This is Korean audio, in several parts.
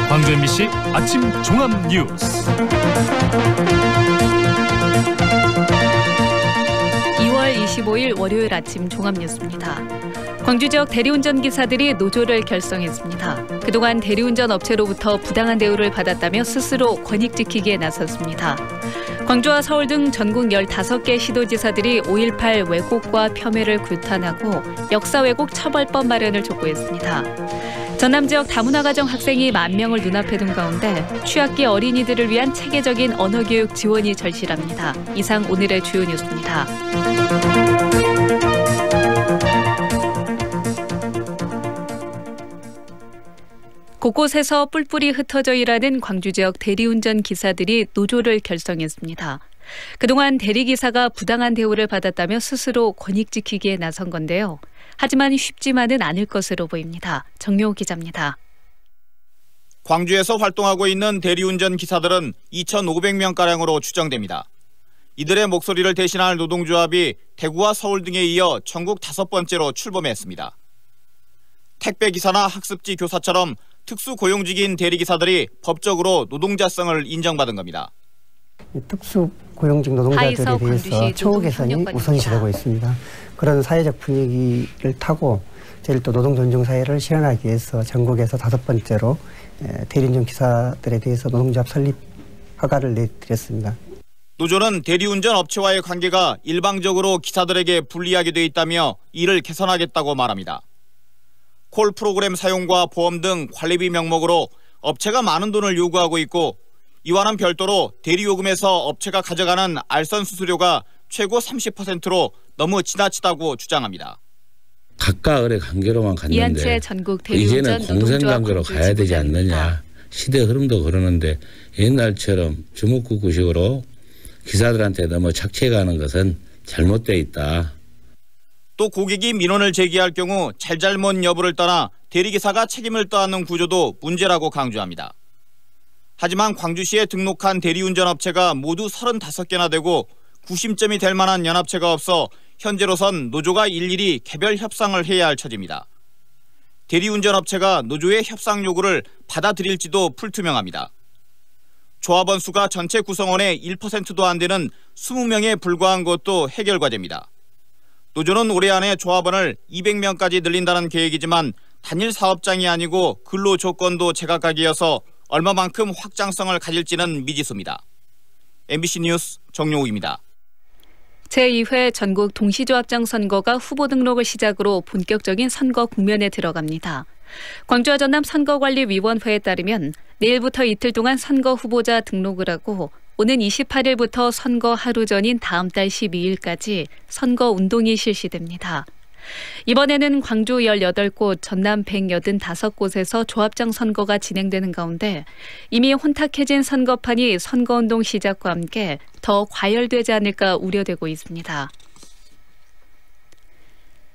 광주 MBC 아침 종합 뉴스. 2월 25일 월요일 아침 종합 뉴스입니다. 광주 지역 대리운전 기사들이 노조를 결성했습니다. 그동안 대리운전 업체로부터 부당한 대우를 받았다며 스스로 권익 지키기에 나섰습니다. 광주와 서울 등 전국 15개 시도지사들이 5.18 왜곡과 폄훼를 규탄하고 역사 왜곡 처벌법 마련을 촉구했습니다. 전남 지역 다문화 가정 학생이 10,000명을 눈앞에 둔 가운데 취학기 어린이들을 위한 체계적인 언어교육 지원이 절실합니다. 이상 오늘의 주요 뉴스입니다. 곳곳에서 뿔뿔이 흩어져 일하는 광주 지역 대리운전 기사들이 노조를 결성했습니다. 그동안 대리기사가 부당한 대우를 받았다며 스스로 권익 지키기에 나선 건데요. 하지만 쉽지만은 않을 것으로 보입니다. 정용호 기자입니다. 광주에서 활동하고 있는 대리운전 기사들은 2,500명가량으로 추정됩니다. 이들의 목소리를 대신할 노동조합이 대구와 서울 등에 이어 전국 5번째로 출범했습니다. 택배기사나 학습지 교사처럼 특수고용직인 대리기사들이 법적으로 노동자성을 인정받은 겁니다. 특수고용직 노동자들에 대해서 처우 개선이 우선시되고 있습니다. 그런 사회적 분위기를 타고 저희를 또 노동존중사회를 실현하기 위해서 전국에서 5번째로 대리운전 기사들에 대해서 노동조합 설립 허가를 내드렸습니다. 노조는 대리운전 업체와의 관계가 일방적으로 기사들에게 불리하게 돼 있다며 이를 개선하겠다고 말합니다. 콜 프로그램 사용과 보험 등 관리비 명목으로 업체가 많은 돈을 요구하고 있고 이와는 별도로 대리요금에서 업체가 가져가는 알선 수수료가 최고 30%로 너무 지나치다고 주장합니다. 각각 의뢰 관계로만 갔는데 이제는 공생관계로 가야 되지 않느냐. 시대 흐름도 그러는데 옛날처럼 주먹구구식으로 기사들한테 너무 착취해가는 것은 잘못되어 있다. 또 고객이 민원을 제기할 경우 잘잘못 여부를 떠나 대리기사가 책임을 떠안는 구조도 문제라고 강조합니다. 하지만 광주시에 등록한 대리운전업체가 모두 35개나 되고 구심점이 될 만한 연합체가 없어 현재로선 노조가 일일이 개별 협상을 해야 할 처지입니다. 대리운전업체가 노조의 협상 요구를 받아들일지도 불투명합니다. 조합원 수가 전체 구성원의 1%도 안 되는 20명에 불과한 것도 해결 과제입니다. 노조는 올해 안에 조합원을 200명까지 늘린다는 계획이지만 단일 사업장이 아니고 근로 조건도 제각각이어서 얼마만큼 확장성을 가질지는 미지수입니다. MBC 뉴스 정용욱입니다. 제2회 전국 동시조합장 선거가 후보 등록을 시작으로 본격적인 선거 국면에 들어갑니다. 광주와 전남 선거관리위원회에 따르면 내일부터 이틀 동안 선거 후보자 등록을 하고 오는 28일부터 선거 하루 전인 다음 달 12일까지 선거 운동이 실시됩니다. 이번에는 광주 18곳, 전남 185곳에서 조합장 선거가 진행되는 가운데 이미 혼탁해진 선거판이 선거운동 시작과 함께 더 과열되지 않을까 우려되고 있습니다.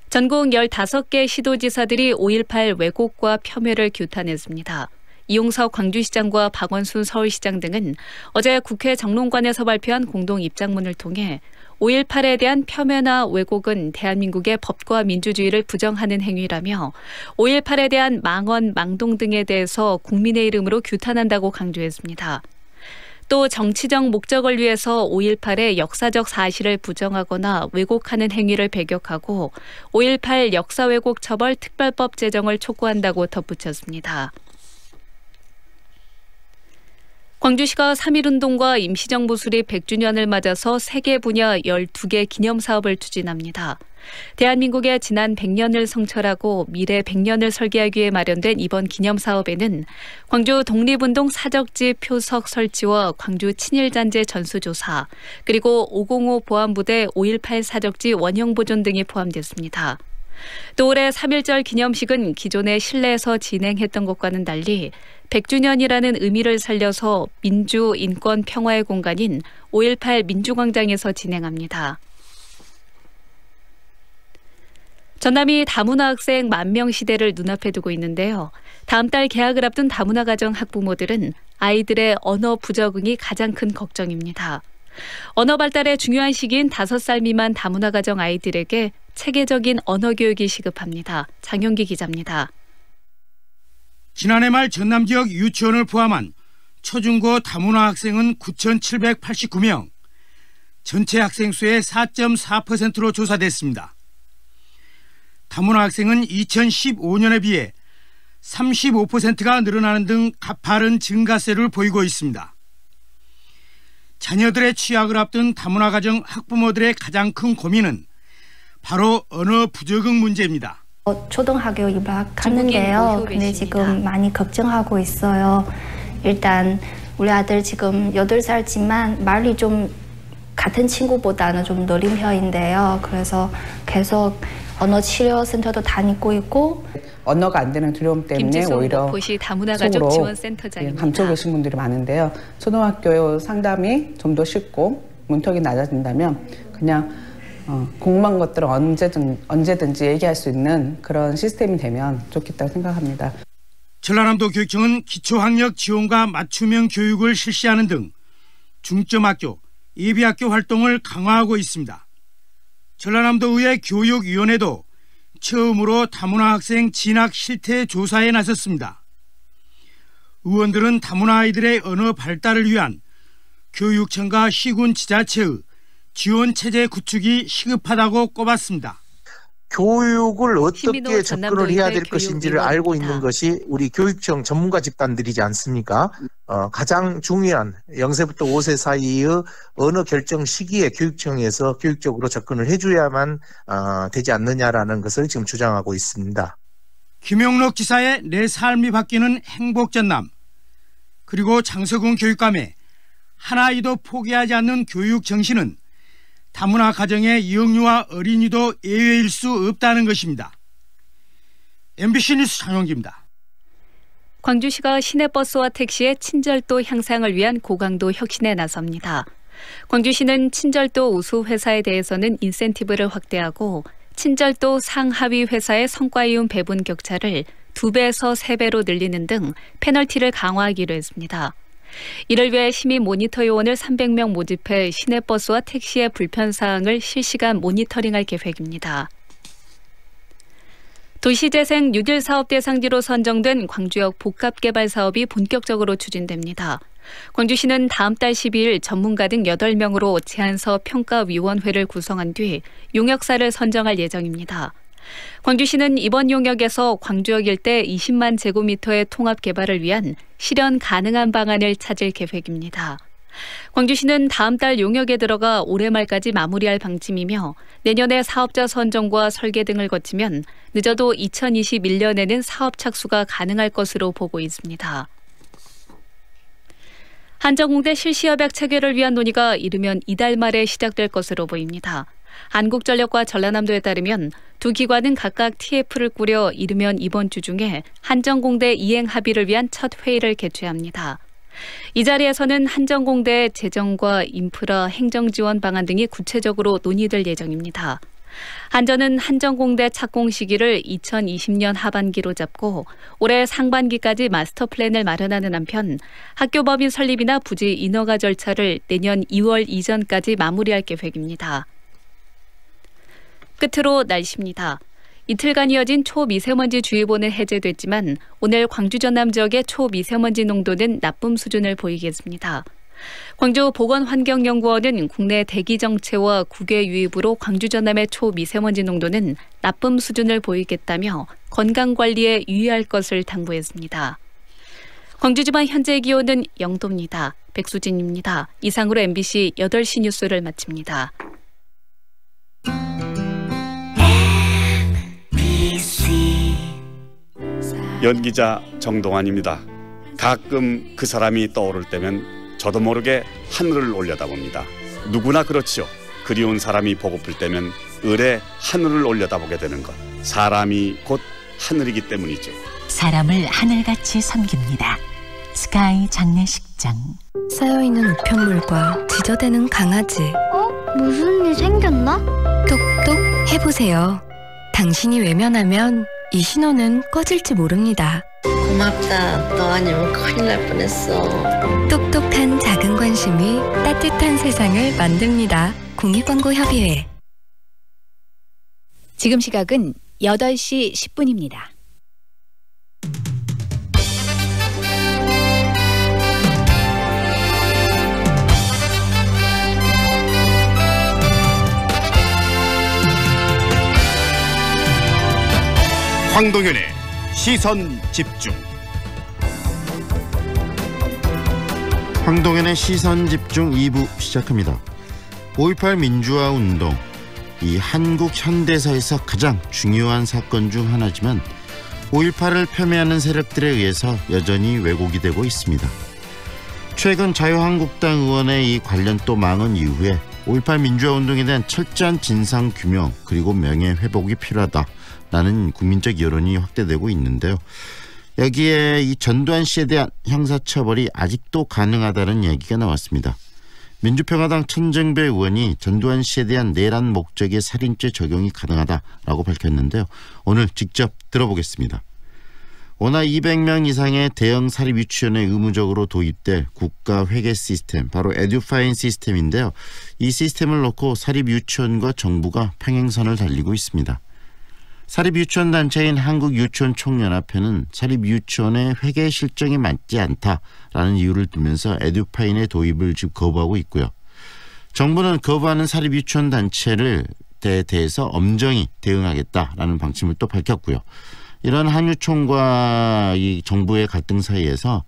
전국 15개 시도지사들이 5.18 왜곡과 폄훼를 규탄했습니다. 이용석 광주시장과 박원순 서울시장 등은 어제 국회 정론관에서 발표한 공동 입장문을 통해 5.18에 대한 폄훼나 왜곡은 대한민국의 법과 민주주의를 부정하는 행위라며 5.18에 대한 망언, 망동 등에 대해서 국민의 이름으로 규탄한다고 강조했습니다. 또 정치적 목적을 위해서 5.18의 역사적 사실을 부정하거나 왜곡하는 행위를 배격하고 5.18 역사 왜곡 처벌 특별법 제정을 촉구한다고 덧붙였습니다. 광주시가 3.1운동과 임시정부 수립 100주년을 맞아서 세계 분야 12개 기념사업을 추진합니다. 대한민국의 지난 100년을 성찰하고 미래 100년을 설계하기 위해 마련된 이번 기념사업에는 광주 독립운동 사적지 표석 설치와 광주 친일잔재 전수조사, 그리고 505 보안부대 5.18 사적지 원형보존 등이 포함됐습니다. 또 올해 3.1절 기념식은 기존의 실내에서 진행했던 것과는 달리 100주년이라는 의미를 살려서 민주, 인권, 평화의 공간인 5.18 민주광장에서 진행합니다. 전남이 다문화 학생 10,000명 시대를 눈앞에 두고 있는데요. 다음 달 개학을 앞둔 다문화 가정 학부모들은 아이들의 언어 부적응이 가장 큰 걱정입니다. 언어 발달의 중요한 시기인 5살 미만 다문화 가정 아이들에게 체계적인 언어 교육이 시급합니다. 장영기 기자입니다. 지난해 말 전남 지역 유치원을 포함한 초중고 다문화 학생은 9,789명, 전체 학생 수의 4.4%로 조사됐습니다. 다문화 학생은 2015년에 비해 35%가 늘어나는 등 가파른 증가세를 보이고 있습니다. 자녀들의 취학을 앞둔 다문화 가정 학부모들의 가장 큰 고민은 바로 언어 부적응 문제입니다. 초등학교 입학하는데요. 근데 지금 많이 걱정하고 있어요. 일단 우리 아들 지금 8살지만 말이 좀 같은 친구보다는 좀 느린 편인데요. 그래서 계속 언어치료센터도 다니고 있고 언어가 안 되는 두려움 때문에 오히려 도시 다문화 가족 지원센터장입니다. 감춰 계신 분들이 많은데요. 초등학교 상담이 좀 더 쉽고 문턱이 낮아진다면 그냥 궁금한 것들을 언제든지 얘기할 수 있는 그런 시스템이 되면 좋겠다고 생각합니다. 전라남도 교육청은 기초학력 지원과 맞춤형 교육을 실시하는 등 중점학교, 예비학교 활동을 강화하고 있습니다. 전라남도의회 교육위원회도 처음으로 다문화 학생 진학 실태 조사에 나섰습니다. 의원들은 다문화 아이들의 언어 발달을 위한 교육청과 시군 지자체의 지원 체제 구축이 시급하다고 꼽았습니다. 교육을 어떻게 접근을 해야 될 것인지를 알고 있는 것이 우리 교육청 전문가 집단들이지 않습니까? 가장 중요한 0세부터 5세 사이의 언어 결정 시기에 교육청에서 교육적으로 접근을 해줘야만 되지 않느냐라는 것을 지금 주장하고 있습니다. 김용록 지사의 내 삶이 바뀌는 행복전남, 그리고 장석훈 교육감의 하나이도 포기하지 않는 교육 정신은 다문화 가정의 영유아 어린이도 예외일 수 없다는 것입니다. MBC 뉴스 장영기입니다. 광주시가 시내버스와 택시의 친절도 향상을 위한 고강도 혁신에 나섭니다. 광주시는 친절도 우수 회사에 대해서는 인센티브를 확대하고 친절도 상하위 회사의 성과이윤 배분 격차를 2배에서 3배로 늘리는 등 페널티를 강화하기로 했습니다. 이를 위해 시민 모니터 요원을 300명 모집해 시내버스와 택시의 불편사항을 실시간 모니터링할 계획입니다. 도시재생 뉴딜 사업 대상지로 선정된 광주역 복합개발 사업이 본격적으로 추진됩니다. 광주시는 다음 달 12일 전문가 등 8명으로 제안사업 평가위원회를 구성한 뒤 용역사를 선정할 예정입니다. 광주시는 이번 용역에서 광주역 일대 20만 제곱미터의 통합 개발을 위한 실현 가능한 방안을 찾을 계획입니다. 광주시는 다음 달 용역에 들어가 올해 말까지 마무리할 방침이며 내년에 사업자 선정과 설계 등을 거치면 늦어도 2021년에는 사업 착수가 가능할 것으로 보고 있습니다. 한전공대 실시협약 체결을 위한 논의가 이르면 이달 말에 시작될 것으로 보입니다. 한국전력과 전라남도에 따르면 두 기관은 각각 TF를 꾸려 이르면 이번 주 중에 한전공대 이행 합의를 위한 첫 회의를 개최합니다. 이 자리에서는 한전공대의 재정과 인프라, 행정지원 방안 등이 구체적으로 논의될 예정입니다. 한전은 한전공대 착공 시기를 2020년 하반기로 잡고 올해 상반기까지 마스터 플랜을 마련하는 한편 학교법인 설립이나 부지 인허가 절차를 내년 2월 이전까지 마무리할 계획입니다. 끝으로 날씨입니다. 이틀간 이어진 초미세먼지 주의보는 해제됐지만 오늘 광주 전남 지역의 초미세먼지 농도는 나쁨 수준을 보이겠습니다. 광주 보건환경연구원은 국내 대기 정체와 국외 유입으로 광주 전남의 초미세먼지 농도는 나쁨 수준을 보이겠다며 건강관리에 유의할 것을 당부했습니다. 광주 지방 현재 기온은 0도입니다. 백수진입니다. 이상으로 MBC 8시 뉴스를 마칩니다. 연기자 정동환입니다. 가끔 그 사람이 떠오를 때면 저도 모르게 하늘을 올려다봅니다. 누구나 그렇지요. 그리운 사람이 보고플 때면 을에 하늘을 올려다보게 되는 것. 사람이 곧 하늘이기 때문이죠. 사람을 하늘같이 섬깁니다. 스카이 장례식장. 쌓여있는 우편물과 지저대는 강아지. 무슨 일 생겼나? 똑똑 해보세요. 당신이 외면하면 이 신호는 꺼질지 모릅니다. 고맙다. 너 아니면 큰일 날 뻔했어. 똑똑한 작은 관심이 따뜻한 세상을 만듭니다. 공익광고협의회. 지금 시각은 8시 10분입니다. 황동현의 시선집중. 황동현의 시선집중 2부 시작합니다. 5.18 민주화운동, 이 한국 현대사에서 가장 중요한 사건 중 하나지만 5.18을 폄훼하는 세력들에 의해서 여전히 왜곡이 되고 있습니다. 최근 자유한국당 의원의 이 관련 또 망언 이후에 5.18 민주화운동에 대한 철저한 진상규명 그리고 명예회복이 필요하다라는 국민적 여론이 확대되고 있는데요. 여기에 이 전두환 씨에 대한 형사처벌이 아직도 가능하다는 얘기가 나왔습니다. 민주평화당 천정배 의원이 전두환 씨에 대한 내란 목적의 살인죄 적용이 가능하다라고 밝혔는데요. 오늘 직접 들어보겠습니다. 원화 200명 이상의 대형 사립 유치원에 의무적으로 도입될 국가 회계 시스템, 바로 에듀파인 시스템인데요. 이 시스템을 놓고 사립 유치원과 정부가 평행선을 달리고 있습니다. 사립 유치원 단체인 한국유치원총연합회는 사립 유치원의 회계 실정이 맞지 않다라는 이유를 들면서 에듀파인의 도입을 지금 거부하고 있고요. 정부는 거부하는 사립 유치원 단체를 대해서 엄정히 대응하겠다라는 방침을 또 밝혔고요. 이런 한유총과 이 정부의 갈등 사이에서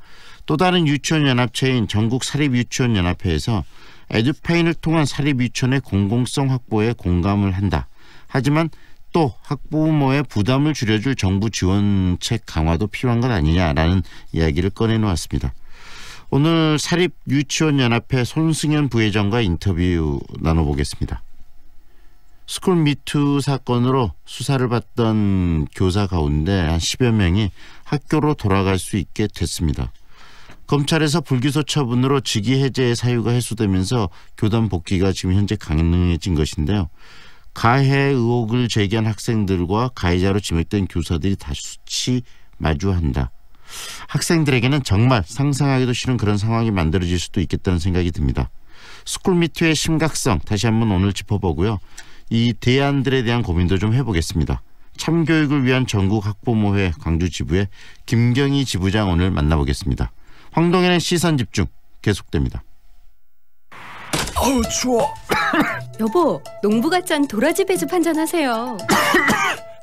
또 다른 유치원 연합체인 전국 사립 유치원 연합회에서 에듀파인을 통한 사립 유치원의 공공성 확보에 공감을 한다. 하지만 또 학부모의 부담을 줄여줄 정부 지원책 강화도 필요한 것 아니냐라는 이야기를 꺼내놓았습니다. 오늘 사립유치원연합회 손승현 부회장과 인터뷰 나눠보겠습니다. 스쿨 미투 사건으로 수사를 받던 교사 가운데 한 10여 명이 학교로 돌아갈 수 있게 됐습니다. 검찰에서 불기소 처분으로 직위 해제의 사유가 해소되면서 교단 복귀가 지금 현재 가능해진 것인데요. 가해 의혹을 제기한 학생들과 가해자로 지목된 교사들이 다시 마주한다. 학생들에게는 정말 상상하기도 싫은 그런 상황이 만들어질 수도 있겠다는 생각이 듭니다. 스쿨미투의 심각성 다시 한번 오늘 짚어보고요. 이 대안들에 대한 고민도 좀 해보겠습니다. 참교육을 위한 전국 학부모회 광주지부의 김경희 지부장 오늘 만나보겠습니다. 황동현의 시선집중 계속됩니다. 어우 추워. 여보, 농부가 짠 도라지 배즙 한잔 하세요.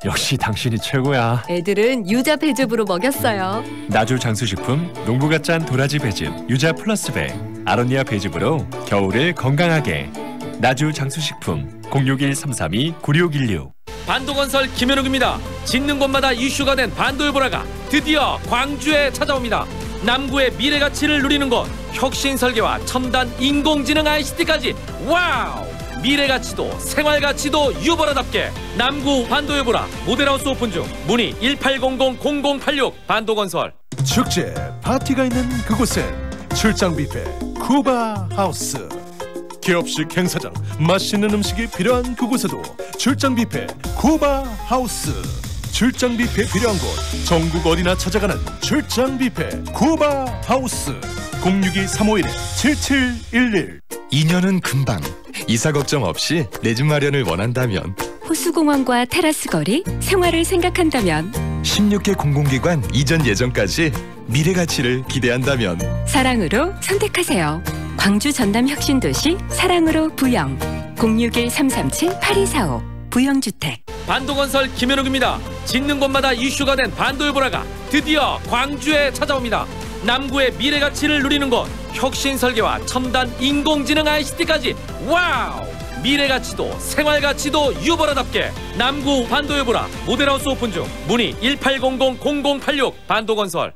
역시 당신이 최고야. 애들은 유자 배즙으로 먹였어요. 나주 장수식품 농부가 짠 도라지 배즙 유자 플러스 배 아로니아 배즙으로 겨울을 건강하게. 나주 장수식품 061-332-9616. 반도건설 김현욱입니다. 짓는 곳마다 이슈가 된 반도의 보라가 드디어 광주에 찾아옵니다. 남구의 미래 가치를 누리는 곳, 혁신 설계와 첨단 인공지능 ICT까지 와우! 미래 가치도 생활 가치도 유보라답게 남구 반도의 보라 모델하우스 오픈 중. 문의 1800-0086 반도건설. 축제 파티가 있는 그곳엔 출장 뷔페 쿠바 하우스. 기업식 행사장 맛있는 음식이 필요한 그곳에도 출장 뷔페 쿠바 하우스. 출장 뷔페 필요한 곳 전국 어디나 찾아가는 출장 뷔페 쿠바 하우스. 062-351-7711. 2년은 금방. 이사 걱정 없이 내 집 마련을 원한다면, 호수공원과 테라스 거리, 생활을 생각한다면, 16개 공공기관 이전 예정까지 미래 가치를 기대한다면 사랑으로 선택하세요. 광주 전남 혁신도시 사랑으로 부영. 061-337-8245 부영주택. 반도건설 김현욱입니다. 짓는 곳마다 이슈가 된 반도의 보라가 드디어 광주에 찾아옵니다. 남구의 미래 가치를 누리는 곳, 혁신 설계와 첨단 인공지능 ICT까지 와우! 미래 가치도 생활 가치도 유보라답게 남구 반도의 보라 모델하우스 오픈 중. 문의 1800-0086 반도건설.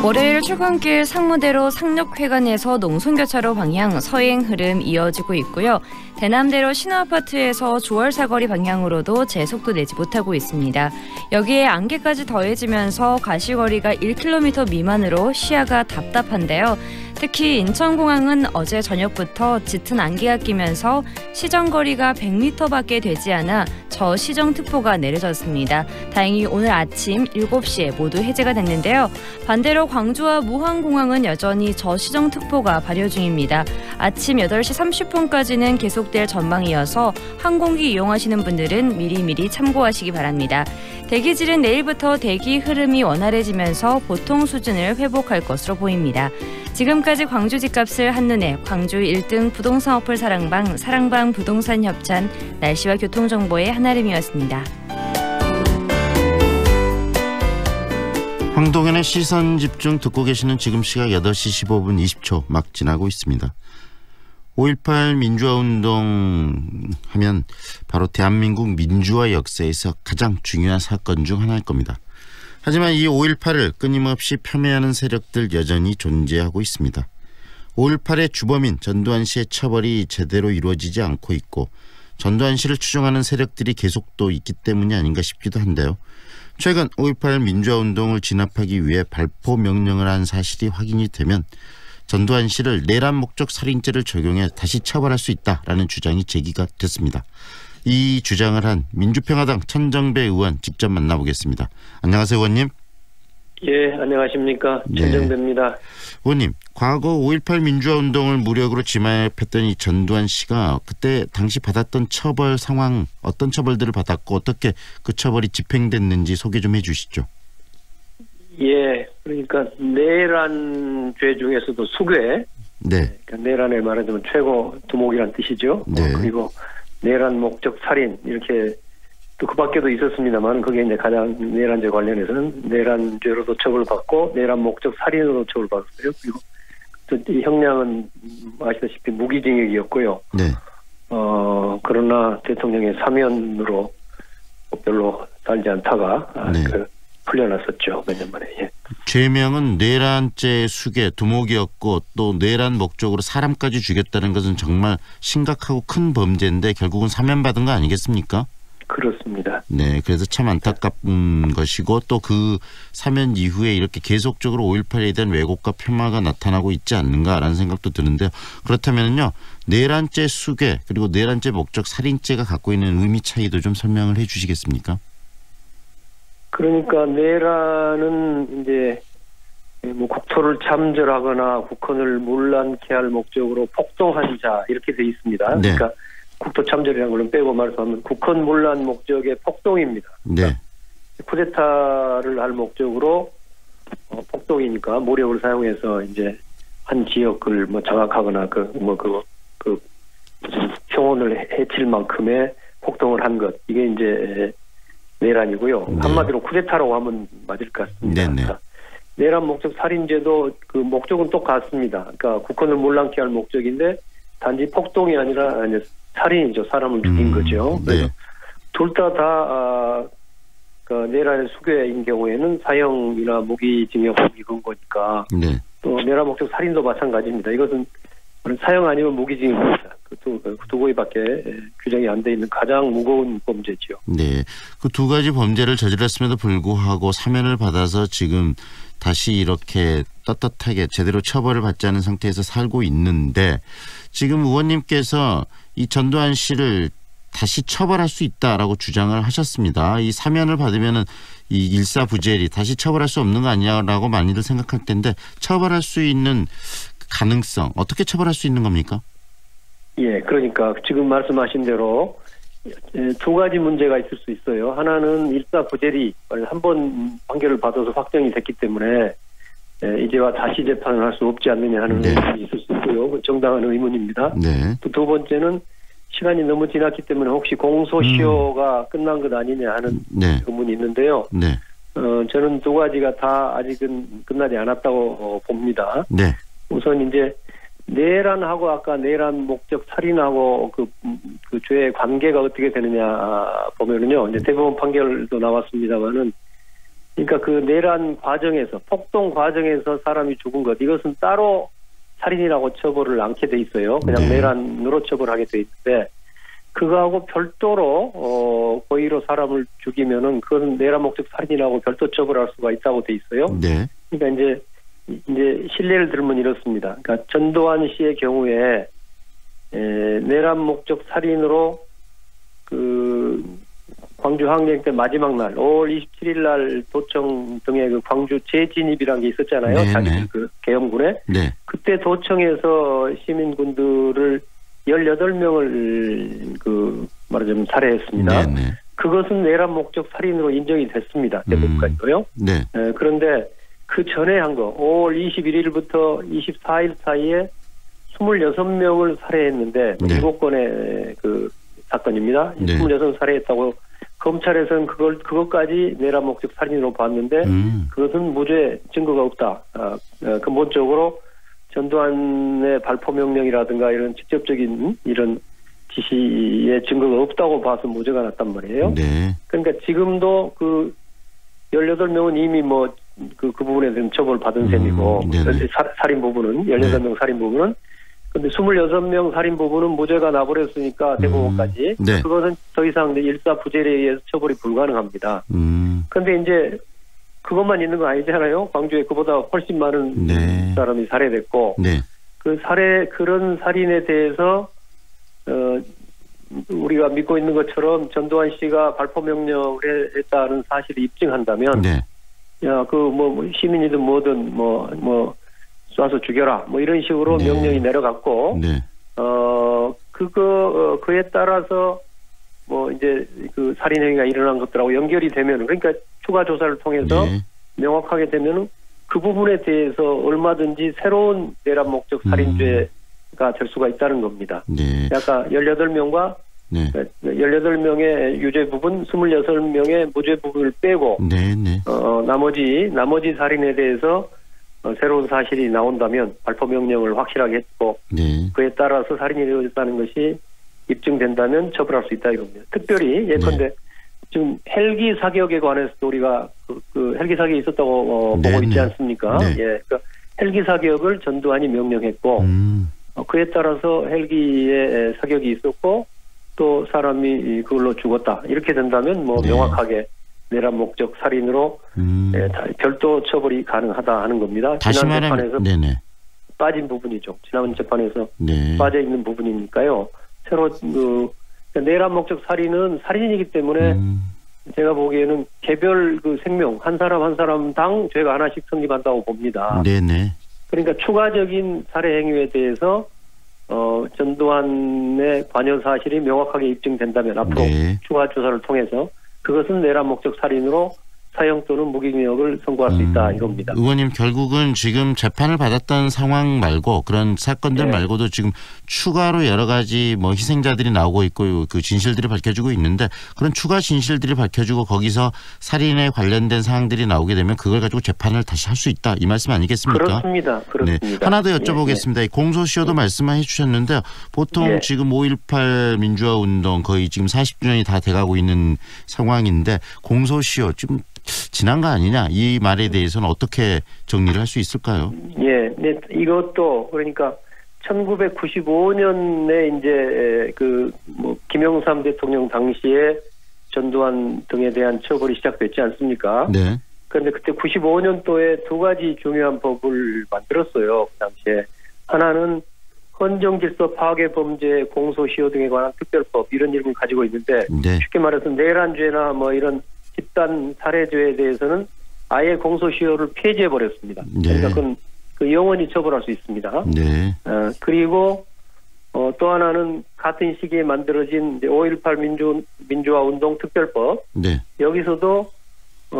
월요일 출근길 상무대로 상록회관에서 농촌교차로 방향 서행 흐름 이어지고 있고요. 대남대로 신화아파트에서 조월사거리 방향으로도 제속도 내지 못하고 있습니다. 여기에 안개까지 더해지면서 가시거리가 1km 미만으로 시야가 답답한데요. 특히 인천공항은 어제 저녁부터 짙은 안개가 끼면서 시정거리가 100m밖에 되지 않아 저시정특보가 내려졌습니다. 다행히 오늘 아침 7시에 모두 해제가 됐는데요. 반대로 광주와 무항공항은 여전히 저시정특보가 발효 중입니다. 아침 8시 30분까지는 계속될 전망이어서 항공기 이용하시는 분들은 미리미리 참고하시기 바랍니다. 대기질은 내일부터 대기 흐름이 원활해지면서 보통 수준을 회복할 것으로 보입니다. 지금까지 광주 집값을 한눈에 광주 1등 부동산 어플 사랑방 부동산 협찬 날씨와 교통정보의 한아름이었습니다. 황동현의 시선집중 듣고 계시는 지금 시각 8시 15분 20초 막 지나고 있습니다. 5.18 민주화운동 하면 바로 대한민국 민주화 역사에서 가장 중요한 사건 중 하나일 겁니다. 하지만 이 5.18을 끊임없이 폄훼하는 세력들 여전히 존재하고 있습니다. 5.18의 주범인 전두환 씨의 처벌이 제대로 이루어지지 않고 있고 전두환 씨를 추종하는 세력들이 계속 또 있기 때문이 아닌가 싶기도 한데요. 최근 5.18 민주화운동을 진압하기 위해 발포 명령을 한 사실이 확인이 되면 전두환 씨를 내란 목적 살인죄를 적용해 다시 처벌할 수 있다라는 주장이 제기가 됐습니다. 이 주장을 한 민주평화당 천정배 의원 직접 만나보겠습니다. 안녕하세요, 의원님. 예, 안녕하십니까. 천정배입니다. 네. 의원님, 과거 5.18 민주화운동을 무력으로 진압했던 이 전두환 씨가 그때 당시 받았던 처벌 상황, 어떤 처벌들을 받았고 어떻게 그 처벌이 집행됐는지 소개 좀 해주시죠. 예, 그러니까 내란죄 중에서도 수괴, 네, 그러니까 내란을 말하자면 최고 두목이란 뜻이죠. 네. 그리고 내란 목적 살인 이렇게 또 그 밖에도 있었습니다만 그게 이제 가장 내란죄 관련해서는 내란죄로도 처벌받고 내란 목적 살인으로 처벌받았어요. 그리고 또 이 형량은 아시다시피 무기징역이었고요. 네. 그러나 대통령의 사면으로 별로 달지 않다가 네. 풀려났었죠. 몇 년 만에. 예. 죄명은 내란죄 수괴 두목이었고 또 내란 목적으로 사람까지 죽였다는 것은 정말 심각하고 큰 범죄인데 결국은 사면받은 거 아니겠습니까? 그렇습니다. 네, 그래서 참 안타까운 것이고 또 그 사면 이후에 이렇게 계속적으로 5.18에 대한 왜곡과 폄하가 나타나고 있지 않는가라는 생각도 드는데요. 그렇다면요, 내란죄 수괴 그리고 내란죄 목적 살인죄가 갖고 있는 의미 차이도 좀 설명을 해주시겠습니까? 그러니까 내란은 이제 뭐 국토를 참전하거나 국헌을 문란케 할 목적으로 폭동한 자 이렇게 돼 있습니다. 네. 그러니까 국토 참전이라는 걸로 빼고 말하면 국헌 문란 목적의 폭동입니다. 네. 쿠데타를 할 목적으로 폭동이니까 모력을 사용해서 이제 한 지역을 뭐 장악하거나 무슨 평온을 해칠 만큼의 폭동을 한 것 이게 이제 내란이고요. 네. 한마디로 쿠데타라고 하면 맞을 것 같습니다. 네네. 그러니까 내란 목적 살인죄도 그 목적은 똑같습니다. 그러니까 국헌을 몰랑케 할 목적인데 단지 폭동이 아니라 이제 살인이죠. 사람을 죽인 거죠. 네. 둘 다 그 내란의 수괴인 경우에는 사형이나 무기징역이 근거니까 네. 또 내란 목적 살인도 마찬가지입니다. 이것은 사형 아니면 무기징역입니다. 그 두 가지밖에 규정이 안 돼 있는 가장 무거운 범죄지요. 네, 그 두 가지 범죄를 저질렀음에도 불구하고 사면을 받아서 지금 다시 이렇게 떳떳하게 제대로 처벌을 받지 않은 상태에서 살고 있는데 지금 의원님께서 이 전두환 씨를 다시 처벌할 수 있다라고 주장을 하셨습니다. 이 사면을 받으면은 이 일사부재리 다시 처벌할 수 없는 거 아니냐라고 많이들 생각할 텐데 처벌할 수 있는 가능성 어떻게 처벌할 수 있는 겁니까? 예, 그러니까 지금 말씀하신 대로 두 가지 문제가 있을 수 있어요. 하나는 일사부재리 한 번 판결을 받아서 확정이 됐기 때문에 이제와 다시 재판을 할 수 없지 않느냐 하는 의문이 있을 수 있고요. 정당한 의문입니다. 네. 또 두 번째는 시간이 너무 지났기 때문에 혹시 공소시효가 끝난 것 아니냐 하는 의문이 있는데요. 네. 저는 두 가지가 다 아직은 끝나지 않았다고 봅니다. 네. 우선 이제 내란하고 아까 내란 목적 살인하고 그 죄의 관계가 어떻게 되느냐 보면은요. 이제 대법원 판결도 나왔습니다만은 그러니까 그 내란 과정에서 폭동 과정에서 사람이 죽은 것 이것은 따로 살인이라고 처벌을 않게 돼 있어요. 그냥 내란으로 처벌하게 돼 있는데 그거하고 별도로 고의로 사람을 죽이면은 그건 내란 목적 살인이라고 별도 처벌할 수가 있다고 돼 있어요. 네. 그러니까 이제 실례를 들면 이렇습니다. 그러니까 전두환 씨의 경우에 내란 목적 살인으로 그 광주 항쟁 때 마지막 날 5월 27일 날 도청 등의 그 광주 재진입이라는 게 있었잖아요. 네네. 자기들 그 계엄군에. 네. 그때 도청에서 시민군들을 18명을 그 말하자면 살해했습니다. 네네. 그것은 내란 목적 살인으로 인정이 됐습니다. 대법원까지도요. 네. 그런데 그 전에 한 거 5월 21일부터 24일 사이에 26명을 살해했는데 네. 7건의 그 사건입니다. 네. 26 살해했다고 검찰에서는 그것까지 내란 목적 살인으로 봤는데 그것은 무죄 증거가 없다. 근본적으로 전두환의 발포 명령이라든가 이런 직접적인 이런 지시의 증거가 없다고 봐서 무죄가 났단 말이에요. 네. 그러니까 지금도 그 18명은 이미 뭐 그 부분에 대한 처벌 받은 셈이고 살인 부분은 18명 살인 부분은 근데 26명 살인 부분은 무죄가 나버렸으니까 대법원까지 네. 그것은 더 이상 일사부재에 의해서 처벌이 불가능합니다. 그런데 이제 그것만 있는 건 아니잖아요. 광주에 그보다 훨씬 많은 네. 사람이 살해됐고 네. 그런 살인에 대해서 우리가 믿고 있는 것처럼 전두환 씨가 발포 명령을 했다는 사실을 입증한다면 네. 야, 뭐 시민이든 뭐든 뭐 쏴서 죽여라 뭐 이런 식으로 네. 명령이 내려갔고 네. 그에 따라서 뭐 이제 그 살인 행위가 일어난 것들하고 연결이 되면 그러니까 추가 조사를 통해서 네. 명확하게 되면은 그 부분에 대해서 얼마든지 새로운 내란 목적 살인죄가 될 수가 있다는 겁니다. 네. 아까 18명과 네. 18명의 유죄 부분, 26명의 무죄 부분을 빼고 네. 네. 나머지 살인에 대해서 새로운 사실이 나온다면 발포 명령을 확실하게 했고 네. 그에 따라서 살인이 이루어졌다는 것이 입증된다면 처벌할 수 있다 이겁니다. 특별히 예컨대 지금 헬기 사격에 관해서도 우리가 그 헬기 사격이 있었다고 보고 있지 않습니까? 네. 예, 그러니까 헬기 사격을 전두환이 명령했고 그에 따라서 헬기에 사격이 있었고 또 사람이 그걸로 죽었다 이렇게 된다면 뭐 명확하게 내란 목적 살인으로 별도 처벌이 가능하다 하는 겁니다. 다시 지난 말하면 재판에서 네네. 빠진 부분이죠. 지난 재판에서 네. 빠져 있는 부분이니까요. 새로 내란 목적 살인은 살인이기 때문에 제가 보기에는 개별 그 생명 한 사람 한 사람당 죄가 하나씩 성립한다고 봅니다. 네네. 그러니까 추가적인 살해 행위에 대해서 전두환의 관여 사실이 명확하게 입증된다면 앞으로 네. 추가 조사를 통해서 그것은 내란 목적 살인으로 사형 또는 무기징역을 선고할 수 있다 이겁니다. 의원님 결국은 지금 재판을 받았던 상황 말고 그런 사건들 말고도 지금 추가로 여러 가지 뭐 희생자들이 나오고 있고 그 진실들이 밝혀지고 있는데 그런 추가 진실들이 밝혀지고 거기서 살인에 관련된 사항들이 나오게 되면 그걸 가지고 재판을 다시 할 수 있다 이 말씀 아니겠습니까? 그렇습니다. 네. 하나 더 여쭤보겠습니다. 공소시효도 말씀해 주셨는데 보통 지금 5.18 민주화 운동 거의 지금 40주년이 다 돼가고 있는 상황인데 공소시효 지금 지난 거 아니냐 이 말에 대해서는 어떻게 정리를 할 수 있을까요? 예, 네, 이것도 그러니까 1995년에 이제 그 뭐 김영삼 대통령 당시에 전두환 등에 대한 처벌이 시작됐지 않습니까? 네. 그런데 그때 95년도에 두 가지 중요한 법을 만들었어요. 그 당시에 하나는 헌정질서 파괴 범죄 공소시효 등에 관한 특별법 이런 이름을 가지고 있는데 쉽게 말해서 내란죄나 뭐 이런 집단 살해죄에 대해서는 아예 공소시효를 폐지해 버렸습니다. 그러니까 그건 영원히 처벌할 수 있습니다. 네. 그리고 또 하나는 같은 시기에 만들어진 5.18 민주화 운동 특별법. 네. 여기서도 이